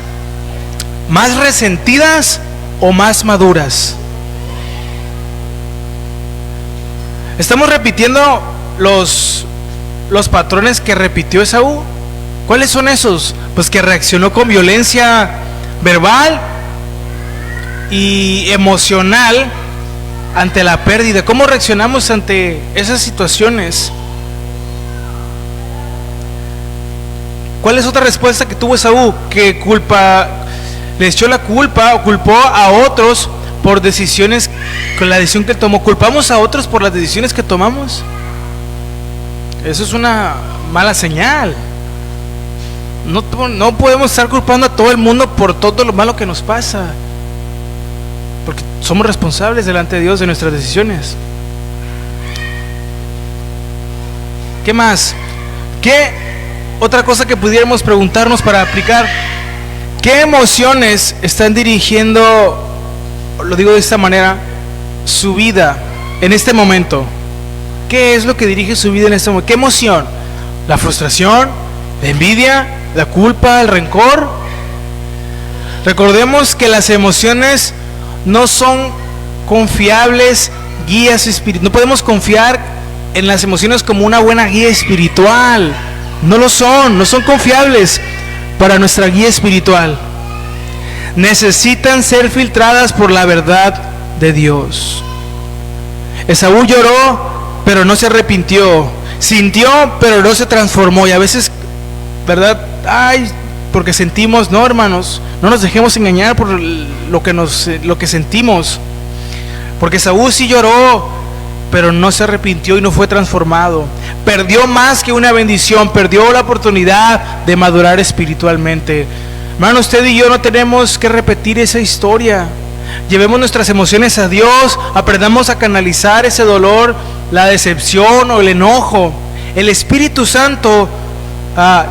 más resentidas o más maduras? ¿Estamos repitiendo los patrones que repitió Esaú? ¿Cuáles son esos? Pues que reaccionó con violencia verbal y emocional ante la pérdida. ¿Cómo reaccionamos ante esas situaciones? ¿Cuál es otra respuesta que tuvo Esaú? Que le echó la culpa o culpó a otros por decisiones, con la decisión que tomó. ¿Culpamos a otros por las decisiones que tomamos? Eso es una mala señal. No podemos estar culpando a todo el mundo por todo lo malo que nos pasa, porque somos responsables delante de Dios de nuestras decisiones. ¿Qué más? ¿Qué otra cosa que pudiéramos preguntarnos para aplicar? ¿Qué emociones están dirigiendo, lo digo de esta manera, su vida en este momento? ¿Qué es lo que dirige su vida en este momento? ¿Qué emoción? ¿La frustración? ¿La envidia? ¿La culpa? ¿El rencor? Recordemos que las emociones no son confiables guías espirituales. No podemos confiar en las emociones como una buena guía espiritual. No son confiables para nuestra guía espiritual. Necesitan ser filtradas por la verdad de Dios. Esaú lloró, pero no se arrepintió. Sintió, pero no se transformó. Y a veces, ¿verdad? Porque sentimos, no, hermanos, no nos dejemos engañar por lo que sentimos. Porque Esaú sí lloró, pero no se arrepintió y no fue transformado. Perdió más que una bendición, perdió la oportunidad de madurar espiritualmente. Hermano, usted y yo no tenemos que repetir esa historia. Llevemos nuestras emociones a Dios, aprendamos a canalizar ese dolor, la decepción o el enojo. El Espíritu Santo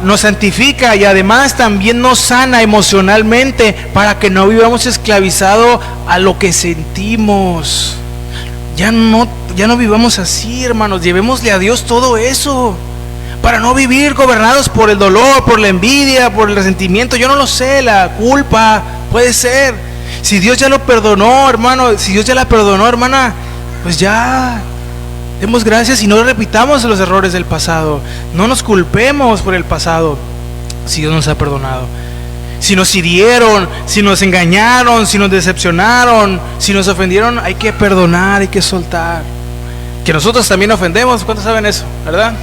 nos santifica y además también nos sana emocionalmente para que no vivamos esclavizados a lo que sentimos. Ya no vivamos así, hermanos. Llevémosle a Dios todo eso para no vivir gobernados por el dolor, por la envidia, por el resentimiento. Yo no lo sé, la culpa puede ser. Si Dios ya lo perdonó, hermano, si Dios ya la perdonó, hermana, pues ya demos gracias y no repitamos los errores del pasado. No nos culpemos por el pasado si Dios nos ha perdonado. Si nos hirieron, si nos engañaron, si nos decepcionaron, si nos ofendieron, hay que perdonar, hay que soltar. Que nosotros también ofendemos, ¿cuántos saben eso? ¿Verdad?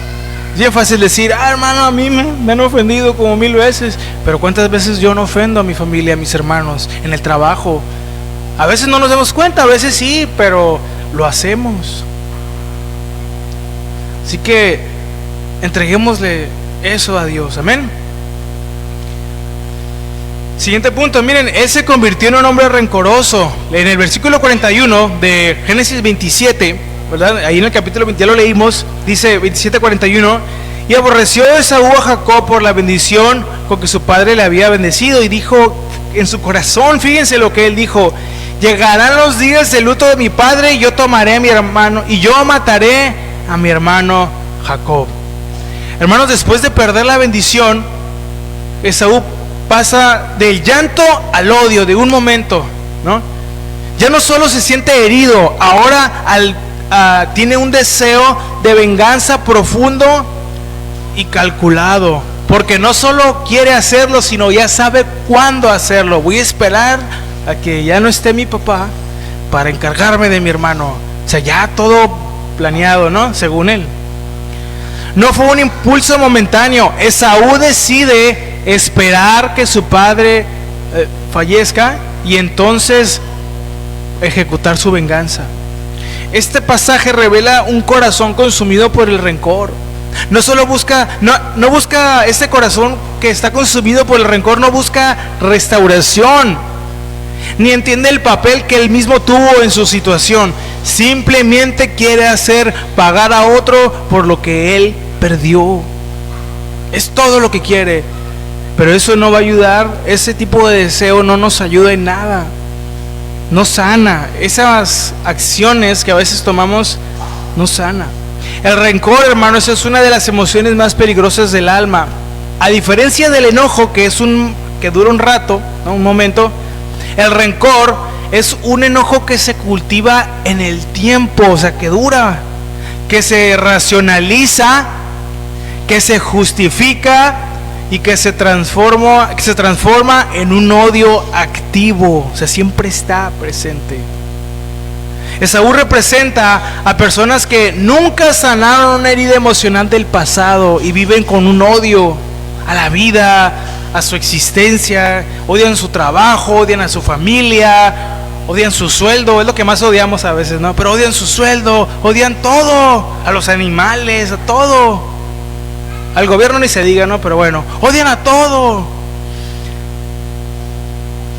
Es bien fácil decir, hermano, a mí me han ofendido como 1000 veces. Pero ¿cuántas veces yo no ofendo a mi familia, a mis hermanos, en el trabajo? A veces no nos damos cuenta, a veces sí, pero lo hacemos. Así que entreguémosle eso a Dios, amén. Siguiente punto, miren, él se convirtió en un hombre rencoroso. En el versículo 41 de Génesis 27, ¿verdad? Ahí en el capítulo 20 ya lo leímos, dice 27:41, y aborreció Esaú a Jacob por la bendición con que su padre le había bendecido, y dijo en su corazón, fíjense lo que él dijo: llegarán los días del luto de mi padre, y yo tomaré a mi hermano, y yo mataré a mi hermano Jacob. Hermanos, después de perder la bendición, Esaú pasa del llanto al odio de un momento, ¿no? Ya no solo se siente herido, ahora tiene un deseo de venganza profundo y calculado, porque no solo quiere hacerlo, sino ya sabe cuándo hacerlo. Voy a esperar a que ya no esté mi papá para encargarme de mi hermano. O sea, ya todo planeado, ¿no? Según él. No fue un impulso momentáneo. Esaú decide esperar que su padre fallezca y entonces ejecutar su venganza. Este pasaje revela un corazón consumido por el rencor. No solo busca, no busca este corazón que está consumido por el rencor, no busca restauración, ni entiende el papel que él mismo tuvo en su situación. Simplemente quiere hacer pagar a otro por lo que él perdió. Es todo lo que quiere. Pero eso no va a ayudar. Ese tipo de deseo no nos ayuda en nada. No sana. Esas acciones que a veces tomamos no sana. El rencor, hermanos, es una de las emociones más peligrosas del alma. A diferencia del enojo, que dura un rato, ¿no? Un momento, el rencor es un enojo que se cultiva en el tiempo, o sea, que dura, que se racionaliza, que se justifica y que se transforma en un odio activo, o sea, siempre está presente. Esaú representa a personas que nunca sanaron una herida emocional del pasado y viven con un odio a la vida, a su existencia, odian su trabajo, odian a su familia, odian su sueldo, es lo que más odiamos a veces, ¿no? Pero odian su sueldo, odian todo, a los animales, a todo. Al gobierno ni se diga, ¿no? Pero bueno, odian a todo.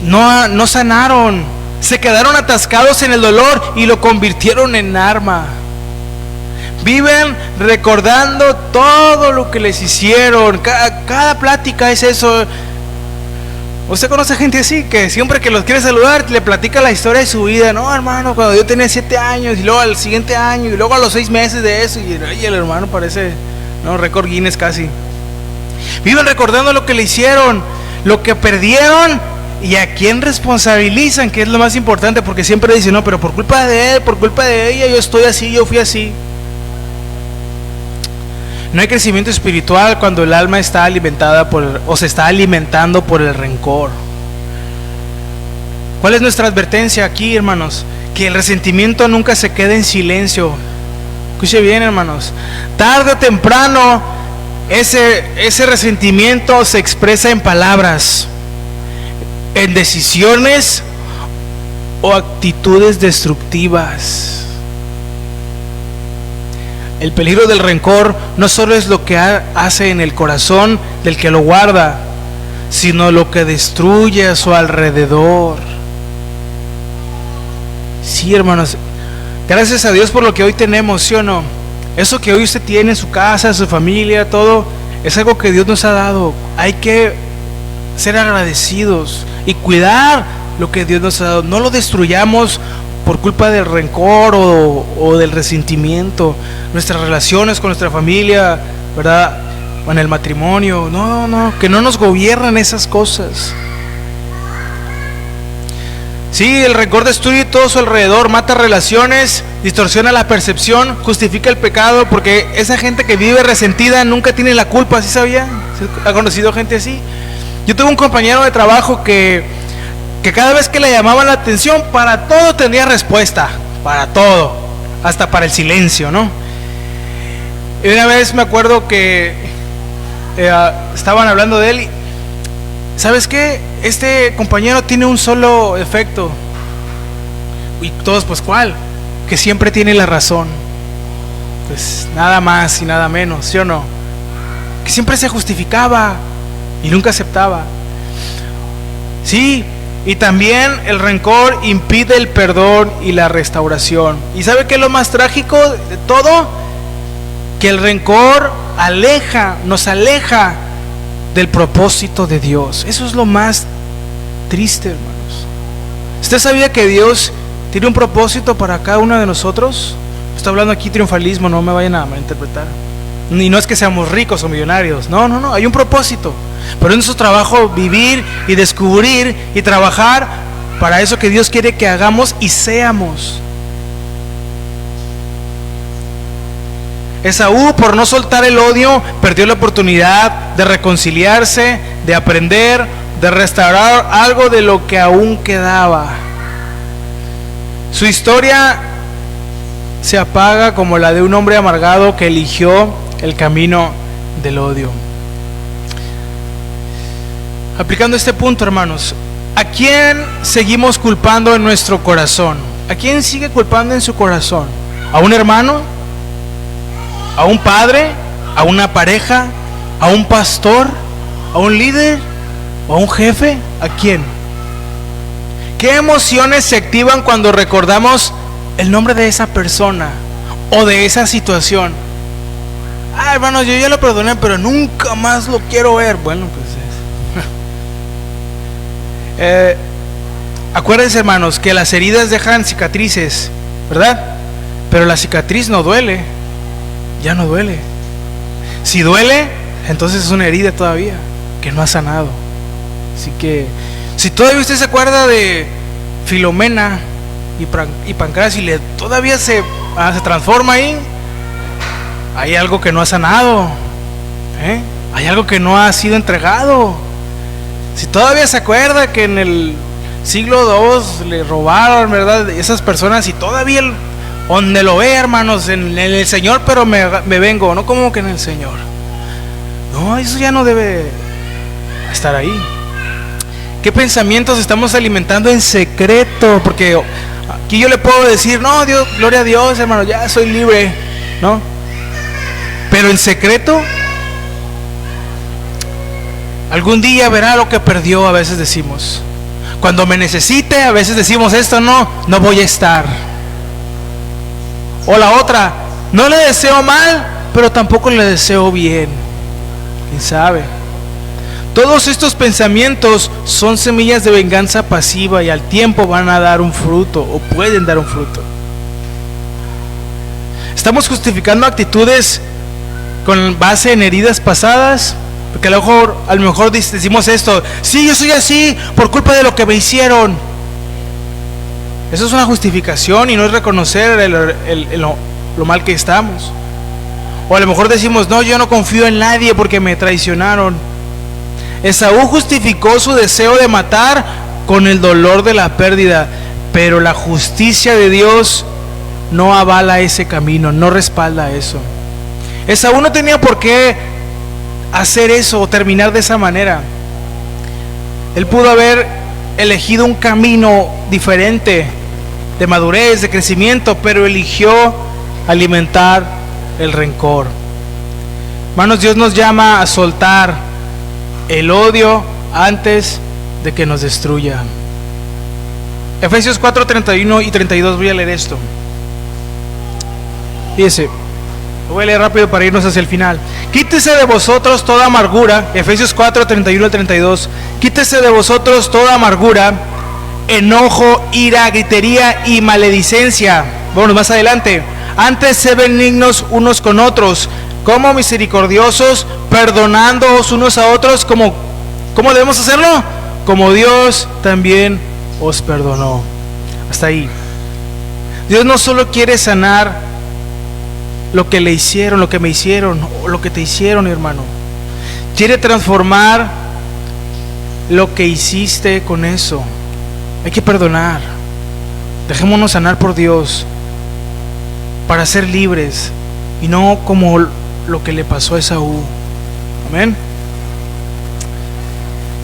No sanaron. Se quedaron atascados en el dolor y lo convirtieron en arma. Viven recordando todo lo que les hicieron. Cada plática es eso. ¿Usted conoce gente así que siempre que los quiere saludar le platica la historia de su vida? No, hermano, cuando yo tenía 7 años, y luego al siguiente año, y luego a los 6 meses de eso, y el hermano parece, no, récord Guinness casi. Viven recordando lo que le hicieron, lo que perdieron y a quién responsabilizan, que es lo más importante, porque siempre dicen, no, pero por culpa de él, por culpa de ella, yo estoy así, yo fui así. No hay crecimiento espiritual cuando el alma está alimentada se está alimentando por el rencor. ¿Cuál es nuestra advertencia aquí, hermanos? Que el resentimiento nunca se quede en silencio. Escuche bien, hermanos. Tarde o temprano ese resentimiento se expresa en palabras, en decisiones o actitudes destructivas. El peligro del rencor no solo es lo que hace en el corazón del que lo guarda, sino lo que destruye a su alrededor. Sí, hermanos, gracias a Dios por lo que hoy tenemos, ¿sí o no? Eso que hoy usted tiene en su casa, en su familia, todo, es algo que Dios nos ha dado. Hay que ser agradecidos y cuidar lo que Dios nos ha dado. No lo destruyamos por culpa del rencor o del resentimiento. Nuestras relaciones con nuestra familia, ¿verdad? O en el matrimonio. No, que no nos gobiernen esas cosas. Sí, el rencor destruye todo su alrededor, mata relaciones, distorsiona la percepción, justifica el pecado, porque esa gente que vive resentida nunca tiene la culpa, ¿sí sabía? ¿Ha conocido gente así? Yo tuve un compañero de trabajo que cada vez que le llamaban la atención, para todo tenía respuesta, para todo, hasta para el silencio, ¿no? Y una vez me acuerdo que estaban hablando de él y, ¿sabes qué? Este compañero tiene un solo efecto. Y todos, pues, ¿cuál? Que siempre tiene la razón. Pues nada más y nada menos, ¿sí o no? Que siempre se justificaba y nunca aceptaba. Sí, y también el rencor impide el perdón y la restauración. ¿Y sabe qué es lo más trágico de todo? Que el rencor nos aleja del propósito de Dios. Eso es lo más triste, hermanos. ¿Usted sabía que Dios tiene un propósito para cada uno de nosotros? Estoy hablando aquí triunfalismo, no me vayan a malinterpretar. Y no es que seamos ricos o millonarios, no, hay un propósito. Pero es nuestro trabajo vivir y descubrir y trabajar para eso que Dios quiere que hagamos y seamos. Esaú, por no soltar el odio, perdió la oportunidad de reconciliarse, de aprender, de restaurar algo de lo que aún quedaba. Su historia se apaga como la de un hombre amargado que eligió el camino del odio. Aplicando este punto, hermanos, ¿a quién seguimos culpando en nuestro corazón? ¿A quién sigue culpando en su corazón? ¿A un hermano? ¿A un padre? ¿A una pareja? ¿A un pastor? ¿A un líder? ¿O a un jefe? ¿A quién? ¿Qué emociones se activan cuando recordamos el nombre de esa persona o de esa situación? Hermanos, yo ya lo perdoné, pero nunca más lo quiero ver. Bueno, pues acuérdense, hermanos, que las heridas dejan cicatrices, ¿verdad? Pero la cicatriz no duele. Ya no duele. Si duele, entonces es una herida todavía que no ha sanado. Así que si todavía usted se acuerda de Filomena y Pancracio y todavía se transforma ahí, hay algo que no ha sanado, hay algo que no ha sido entregado. Si todavía se acuerda que en el siglo II le robaron, ¿verdad? Esas personas, y todavía donde lo ve, hermanos, en el Señor, pero me vengo, no como que en el Señor. No, eso ya no debe estar ahí. ¿Qué pensamientos estamos alimentando en secreto? Porque aquí yo le puedo decir, no, Dios, gloria a Dios, hermano, ya soy libre, ¿no? Pero en secreto, algún día verá lo que perdió, a veces decimos. Cuando me necesite, a veces decimos esto, no voy a estar. O la otra, no le deseo mal, pero tampoco le deseo bien. ¿Quién sabe? Todos estos pensamientos son semillas de venganza pasiva y al tiempo van a dar un fruto, o pueden dar un fruto. Estamos justificando actitudes con base en heridas pasadas, porque a lo mejor decimos esto: sí, yo soy así por culpa de lo que me hicieron. Eso es una justificación y no es reconocer lo mal que estamos. O a lo mejor decimos: no, yo no confío en nadie porque me traicionaron. Esaú justificó su deseo de matar con el dolor de la pérdida, pero la justicia de Dios no avala ese camino, no respalda eso. Esaú no tenía por qué hacer eso o terminar de esa manera. Él pudo haber elegido un camino diferente, de madurez, de crecimiento, pero eligió alimentar el rencor. Hermanos, Dios nos llama a soltar el odio antes de que nos destruya. Efesios 4, 31 y 32, voy a leer esto. Fíjese, lo voy a leer rápido para irnos hacia el final. Quítese de vosotros toda amargura, Efesios 4, 31 al 32. Quítese de vosotros toda amargura, enojo, ira, gritería y maledicencia. Bueno, más adelante. Antes sed benignos unos con otros, como misericordiosos, perdonándoos unos a otros, ¿cómo debemos hacerlo? Como Dios también os perdonó. Hasta ahí. Dios no solo quiere sanar lo que le hicieron, lo que me hicieron, o lo que te hicieron, hermano. Quiere transformar lo que hiciste con eso. Hay que perdonar. Dejémonos sanar por Dios para ser libres y no como lo que le pasó a Esaú. Amén.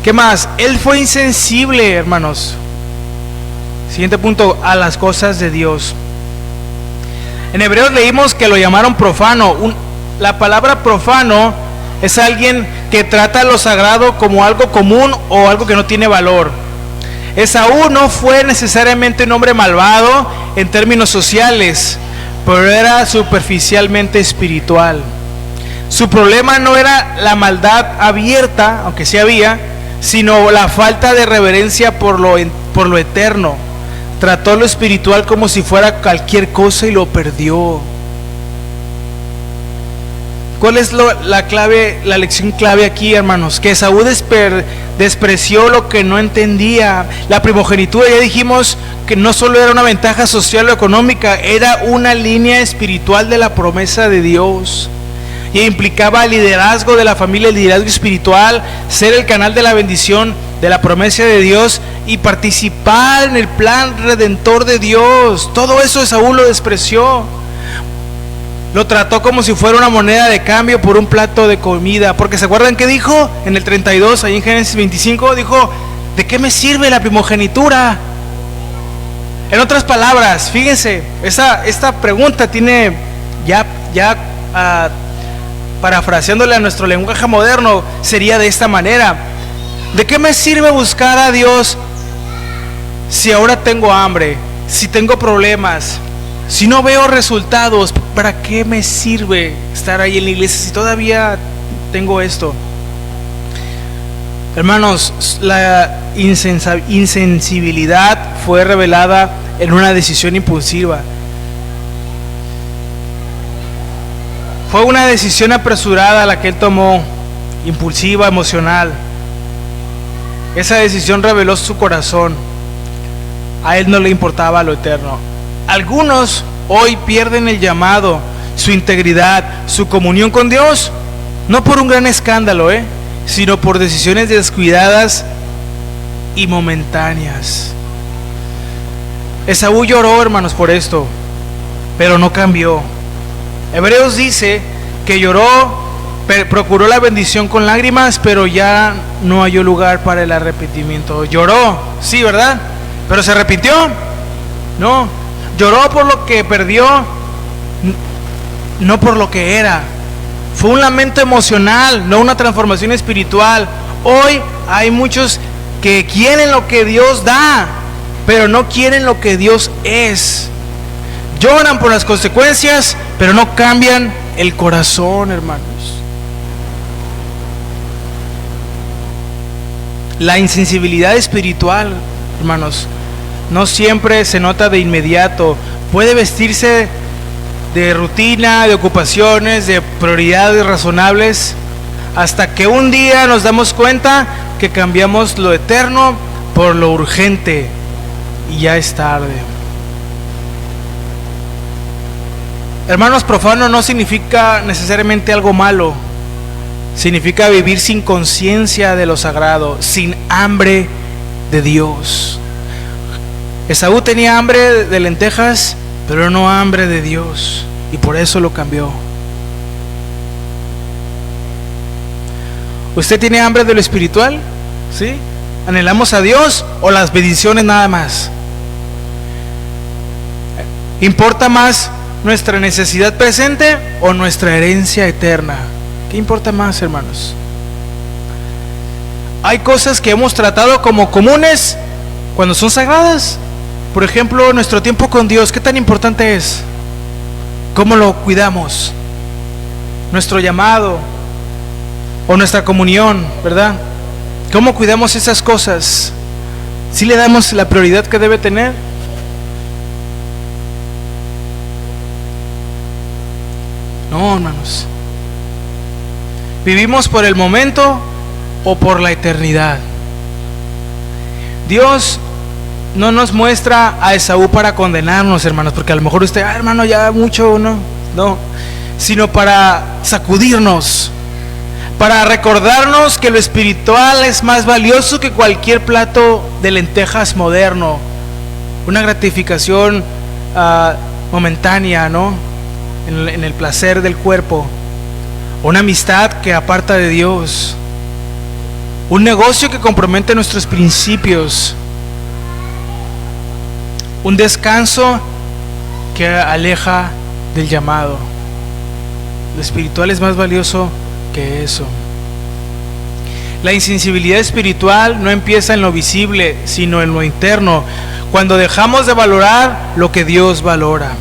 ¿Qué más? Él fue insensible, hermanos. Siguiente punto, a las cosas de Dios. En Hebreos leímos que lo llamaron profano. La palabra profano es alguien que trata lo sagrado como algo común o algo que no tiene valor. Esaú no fue necesariamente un hombre malvado en términos sociales, pero era superficialmente espiritual. Su problema no era la maldad abierta, aunque sí había, sino la falta de reverencia por lo eterno. Trató lo espiritual como si fuera cualquier cosa y lo perdió. ¿Cuál es la clave, la lección clave aquí, hermanos? Que Esaú despreció lo que no entendía. La primogenitura, ya dijimos que no solo era una ventaja social o económica, era una línea espiritual de la promesa de Dios. Y implicaba el liderazgo de la familia, el liderazgo espiritual, ser el canal de la bendición, de la promesa de Dios y participar en el plan redentor de Dios. Todo eso Esaú lo despreció. Lo trató como si fuera una moneda de cambio por un plato de comida. Porque ¿se acuerdan qué dijo? En el 32, ahí en Génesis 25, dijo: ¿de qué me sirve la primogenitura? En otras palabras, fíjense, esta pregunta tiene, parafraseándole a nuestro lenguaje moderno, sería de esta manera: ¿de qué me sirve buscar a Dios si ahora tengo hambre, si tengo problemas, si no veo resultados? ¿Para qué me sirve estar ahí en la iglesia si todavía tengo esto? Hermanos, la insensibilidad fue revelada en una decisión impulsiva. Fue una decisión apresurada la que él tomó, impulsiva, emocional. Esa decisión reveló su corazón. A él no le importaba lo eterno. Algunos hoy pierden el llamado, su integridad, su comunión con Dios, no por un gran escándalo, sino por decisiones descuidadas y momentáneas. Esaú lloró, hermanos, por esto, pero no cambió. Hebreos dice que lloró, procuró la bendición con lágrimas, pero ya no halló lugar para el arrepentimiento. Lloró, sí, ¿verdad? Pero ¿se arrepintió? No. Lloró por lo que perdió, no por lo que era. Fue un lamento emocional, no una transformación espiritual. Hoy hay muchos que quieren lo que Dios da, pero no quieren lo que Dios es. Lloran por las consecuencias, pero no cambian el corazón, hermanos. La insensibilidad espiritual, hermanos, no siempre se nota de inmediato. Puede vestirse de rutina, de ocupaciones, de prioridades razonables, hasta que un día nos damos cuenta que cambiamos lo eterno por lo urgente y ya es tarde. Hermanos, profano no significa necesariamente algo malo. Significa vivir sin conciencia de lo sagrado, sin hambre de Dios. Esaú tenía hambre de lentejas, pero no hambre de Dios, y por eso lo cambió. ¿Usted tiene hambre de lo espiritual? ¿Sí? ¿Anhelamos a Dios o las bendiciones nada más? ¿Importa más nuestra necesidad presente o nuestra herencia eterna? ¿Qué importa más, hermanos? Hay cosas que hemos tratado como comunes cuando son sagradas. Por ejemplo, nuestro tiempo con Dios, ¿qué tan importante es? ¿Cómo lo cuidamos? Nuestro llamado o nuestra comunión, ¿verdad? ¿Cómo cuidamos esas cosas? ¿Sí le damos la prioridad que debe tener? No, hermanos. ¿Vivimos por el momento o por la eternidad? Dios no nos muestra a Esaú para condenarnos, hermanos, porque a lo mejor usted, hermano, ya mucho, no, sino para sacudirnos, para recordarnos que lo espiritual es más valioso que cualquier plato de lentejas moderno, una gratificación momentánea, ¿no? En el placer del cuerpo, una amistad que aparta de Dios, un negocio que compromete nuestros principios, un descanso que aleja del llamado. Lo espiritual es más valioso que eso. La insensibilidad espiritual no empieza en lo visible, sino en lo interno, cuando dejamos de valorar lo que Dios valora.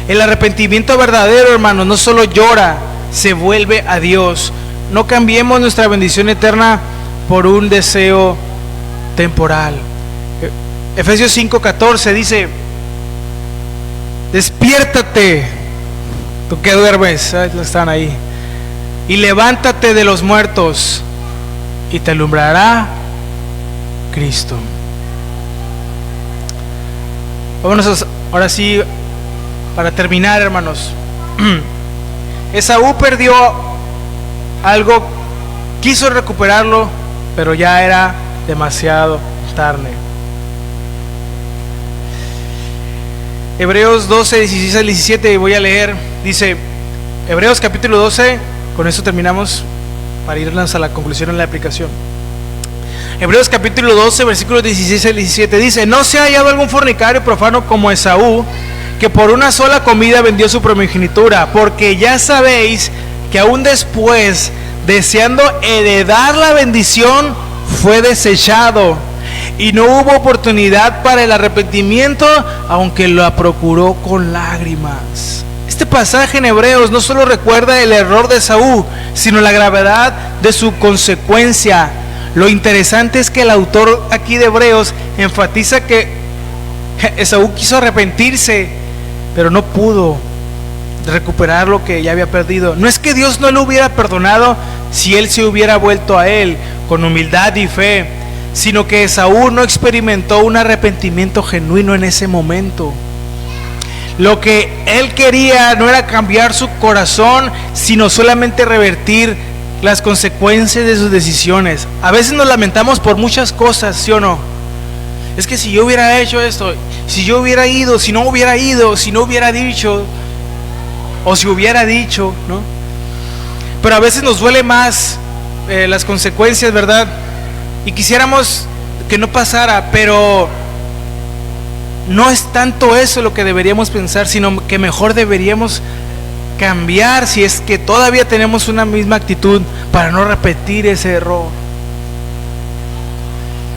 El arrepentimiento verdadero, hermanos, no solo llora, se vuelve a Dios. No cambiemos nuestra bendición eterna por un deseo temporal. Efesios 5:14 dice: despiértate, tú que duermes, están ahí, y levántate de los muertos, y te alumbrará Cristo. Vámonos ahora sí, para terminar, hermanos. Esaú perdió algo, quiso recuperarlo, pero ya era demasiado tarde. Hebreos 12, 16 al 17, voy a leer. Dice, Hebreos capítulo 12, con esto terminamos para irnos a la conclusión en la aplicación. Hebreos capítulo 12, versículos 16 al 17 dice: no se ha hallado algún fornicario profano como Esaú, que por una sola comida vendió su primogenitura, porque ya sabéis que aún después, deseando heredar la bendición, fue desechado, y no hubo oportunidad para el arrepentimiento, aunque la procuró con lágrimas. Este pasaje en Hebreos no solo recuerda el error de Esaú, sino la gravedad de su consecuencia. Lo interesante es que el autor aquí de Hebreos enfatiza que Esaú quiso arrepentirse, pero no pudo recuperar lo que ya había perdido. No es que Dios no lo hubiera perdonado si él se hubiera vuelto a él con humildad y fe, sino que Esaú no experimentó un arrepentimiento genuino en ese momento. Lo que él quería no era cambiar su corazón, sino solamente revertir las consecuencias de sus decisiones. A veces nos lamentamos por muchas cosas, ¿sí o no? Es que si yo hubiera hecho esto, si yo hubiera ido, si no hubiera ido, si no hubiera dicho, o si hubiera dicho, ¿no? Pero a veces nos duele más las consecuencias, ¿verdad? Y quisiéramos que no pasara, pero no es tanto eso lo que deberíamos pensar, sino que mejor deberíamos cambiar si es que todavía tenemos una misma actitud para no repetir ese error.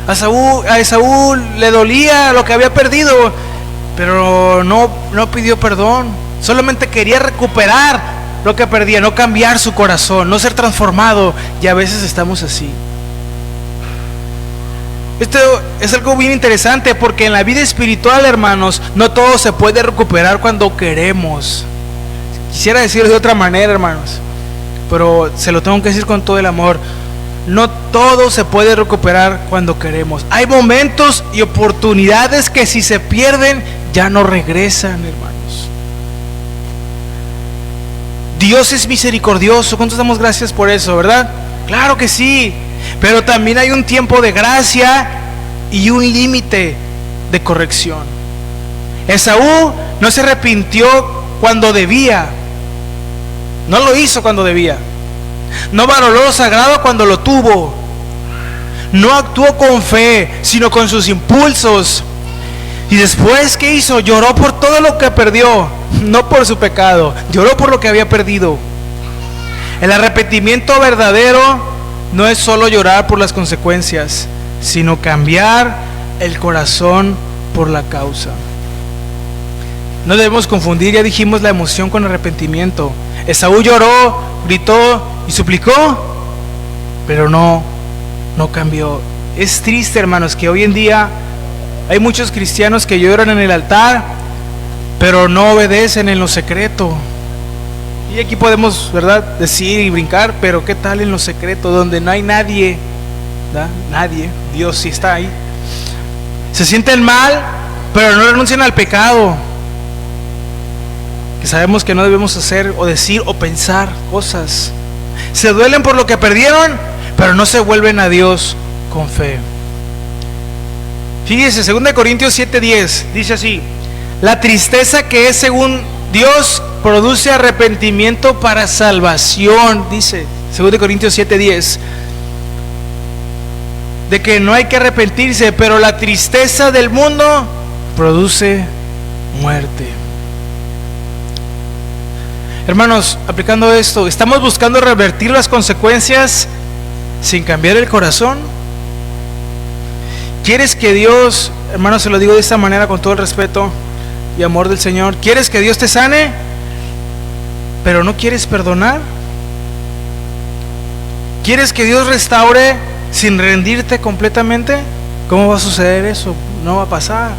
A Esaú le dolía lo que había perdido, pero no pidió perdón. Solamente quería recuperar lo que perdía, no cambiar su corazón, no ser transformado. Y a veces estamos así. Esto es algo bien interesante, porque en la vida espiritual, hermanos, no todo se puede recuperar cuando queremos. Quisiera decirlo de otra manera, hermanos, pero se lo tengo que decir con todo el amor. No todo se puede recuperar cuando queremos. Hay momentos y oportunidades que si se pierden, ya no regresan, hermanos. Dios es misericordioso. ¿Cuántos damos gracias por eso, verdad? Claro que sí. Pero también hay un tiempo de gracia y un límite de corrección. Esaú no se arrepintió cuando debía. No lo hizo cuando debía. No valoró lo sagrado cuando lo tuvo. No actuó con fe, sino con sus impulsos. Y después, ¿qué hizo? Lloró por todo lo que perdió, no por su pecado. Lloró por lo que había perdido. El arrepentimiento verdadero no es solo llorar por las consecuencias, sino cambiar el corazón por la causa. No debemos confundir, ya dijimos, la emoción con arrepentimiento. Esaú lloró, gritó y suplicó, pero no cambió. Es triste, hermanos, que hoy en día hay muchos cristianos que lloran en el altar, pero no obedecen en lo secreto. Y aquí podemos, ¿verdad?, decir y brincar, pero ¿qué tal en lo secreto, donde no hay nadie? ¿Verdad? Nadie, Dios sí está ahí. Se sienten mal, pero no renuncian al pecado, que sabemos que no debemos hacer o decir o pensar cosas. Se duelen por lo que perdieron, pero no se vuelven a Dios con fe. Fíjese, 2 Corintios 7:10 dice así: la tristeza que es según Dios produce arrepentimiento para salvación, dice 2 Corintios 7:10, de que no hay que arrepentirse, pero la tristeza del mundo produce muerte. Hermanos, aplicando esto, ¿estamos buscando revertir las consecuencias sin cambiar el corazón? ¿Quieres que Dios, hermano, se lo digo de esta manera con todo el respeto y amor del Señor, ¿quieres que Dios te sane, pero no quieres perdonar? ¿Quieres que Dios restaure sin rendirte completamente? ¿Cómo va a suceder eso? No va a pasar.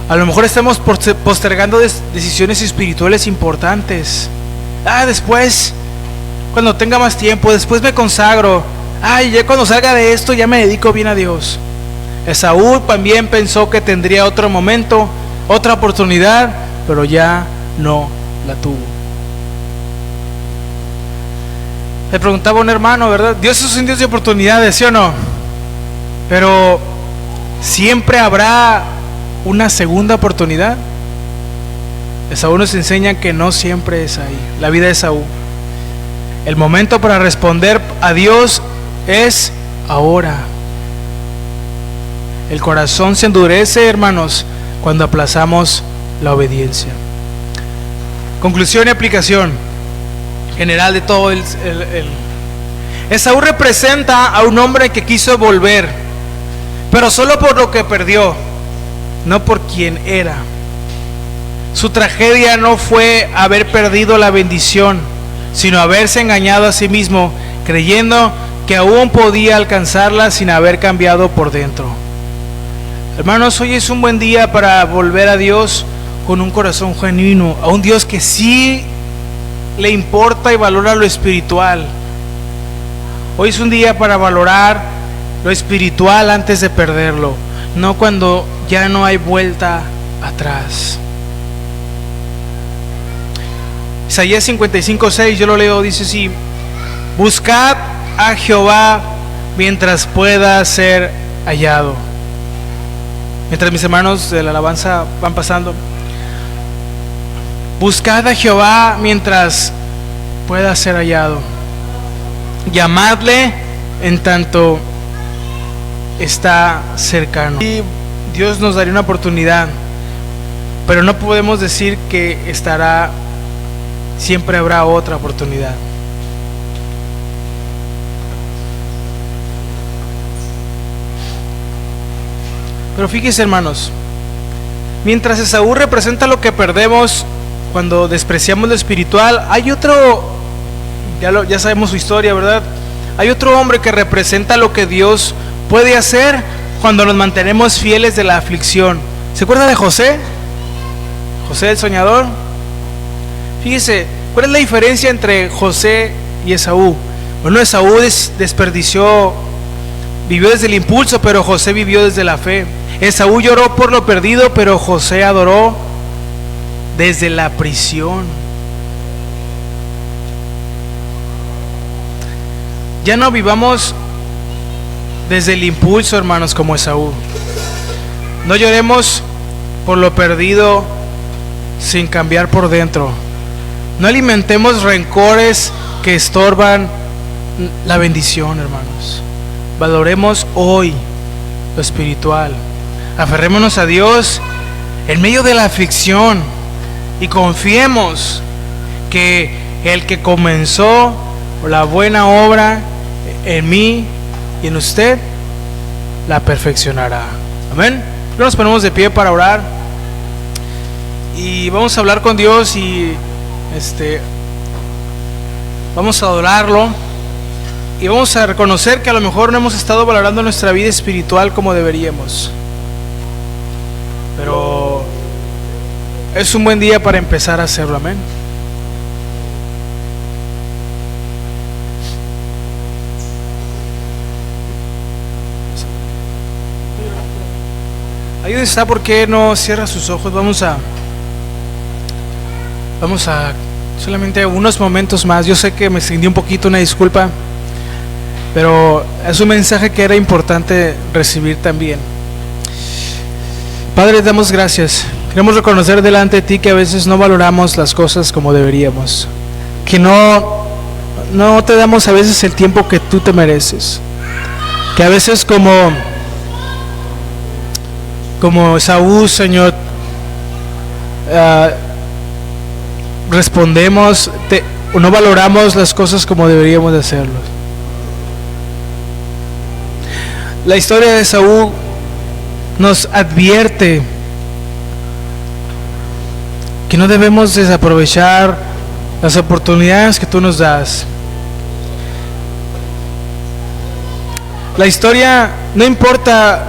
A lo mejor estamos postergando decisiones espirituales importantes. Después, cuando tenga más tiempo, después me consagro. Ya cuando salga de esto ya me dedico bien a Dios. Esaú también pensó que tendría otro momento, otra oportunidad, pero ya no la tuvo. Le preguntaba a un hermano, ¿verdad? Dios es un Dios de oportunidades, ¿sí o no? Pero siempre habrá una segunda oportunidad. Esaú nos enseña que no siempre es ahí. La vida de Esaú, el momento para responder a Dios es ahora. El corazón se endurece, hermanos, cuando aplazamos la obediencia. Conclusión y aplicación general de todo Esaú representa a un hombre que quiso volver, pero solo por lo que perdió, no por quien era. Su tragedia no fue haber perdido la bendición, sino haberse engañado a sí mismo, creyendo que aún podía alcanzarla sin haber cambiado por dentro. Hermanos, hoy es un buen día para volver a Dios con un corazón genuino, a un Dios que sí le importa y valora lo espiritual. Hoy es un día para valorar lo espiritual antes de perderlo, no cuando ya no hay vuelta atrás. Isaías 55:6, yo lo leo, dice así: buscad a Jehová mientras pueda ser hallado. Mientras mis hermanos de la alabanza van pasando, buscad a Jehová mientras pueda ser hallado. Llamadle en tanto está cercano. Y Dios nos daría una oportunidad, pero no podemos decir que estará, siempre habrá otra oportunidad. Pero fíjense, hermanos, mientras Esaú representa lo que perdemos cuando despreciamos lo espiritual, hay otro, ya sabemos su historia, ¿verdad? Hay otro hombre que representa lo que Dios puede hacer cuando nos mantenemos fieles de la aflicción. ¿Se acuerda de José? José el soñador. Fíjese, ¿cuál es la diferencia entre José y Esaú? Bueno, Esaú desperdició, vivió desde el impulso, pero José vivió desde la fe. Esaú lloró por lo perdido, pero José adoró desde la prisión. Ya no vivamos desde el impulso, hermanos, como Esaú. No lloremos por lo perdido sin cambiar por dentro. No alimentemos rencores que estorban la bendición, hermanos. Valoremos hoy lo espiritual. Aferrémonos a Dios en medio de la aflicción y confiemos que el que comenzó la buena obra en mí y en usted la perfeccionará. Amén. Nos ponemos de pie para orar y vamos a hablar con Dios y vamos a adorarlo y vamos a reconocer que a lo mejor no hemos estado valorando nuestra vida espiritual como deberíamos, pero es un buen día para empezar a hacerlo. Amén. Ahí donde está, ¿por qué no cierra sus ojos? Vamos a solamente unos momentos más. Yo sé que me extendí un poquito, una disculpa, pero es un mensaje que era importante recibir también. Padre, damos gracias. Queremos reconocer delante de ti que a veces no valoramos las cosas como deberíamos, que no te damos a veces el tiempo que tú te mereces, que a veces como Esaú, Señor, respondemos, no valoramos las cosas como deberíamos de hacerlo. La historia de Saúl nos advierte que no debemos desaprovechar las oportunidades que tú nos das. La historia, no importa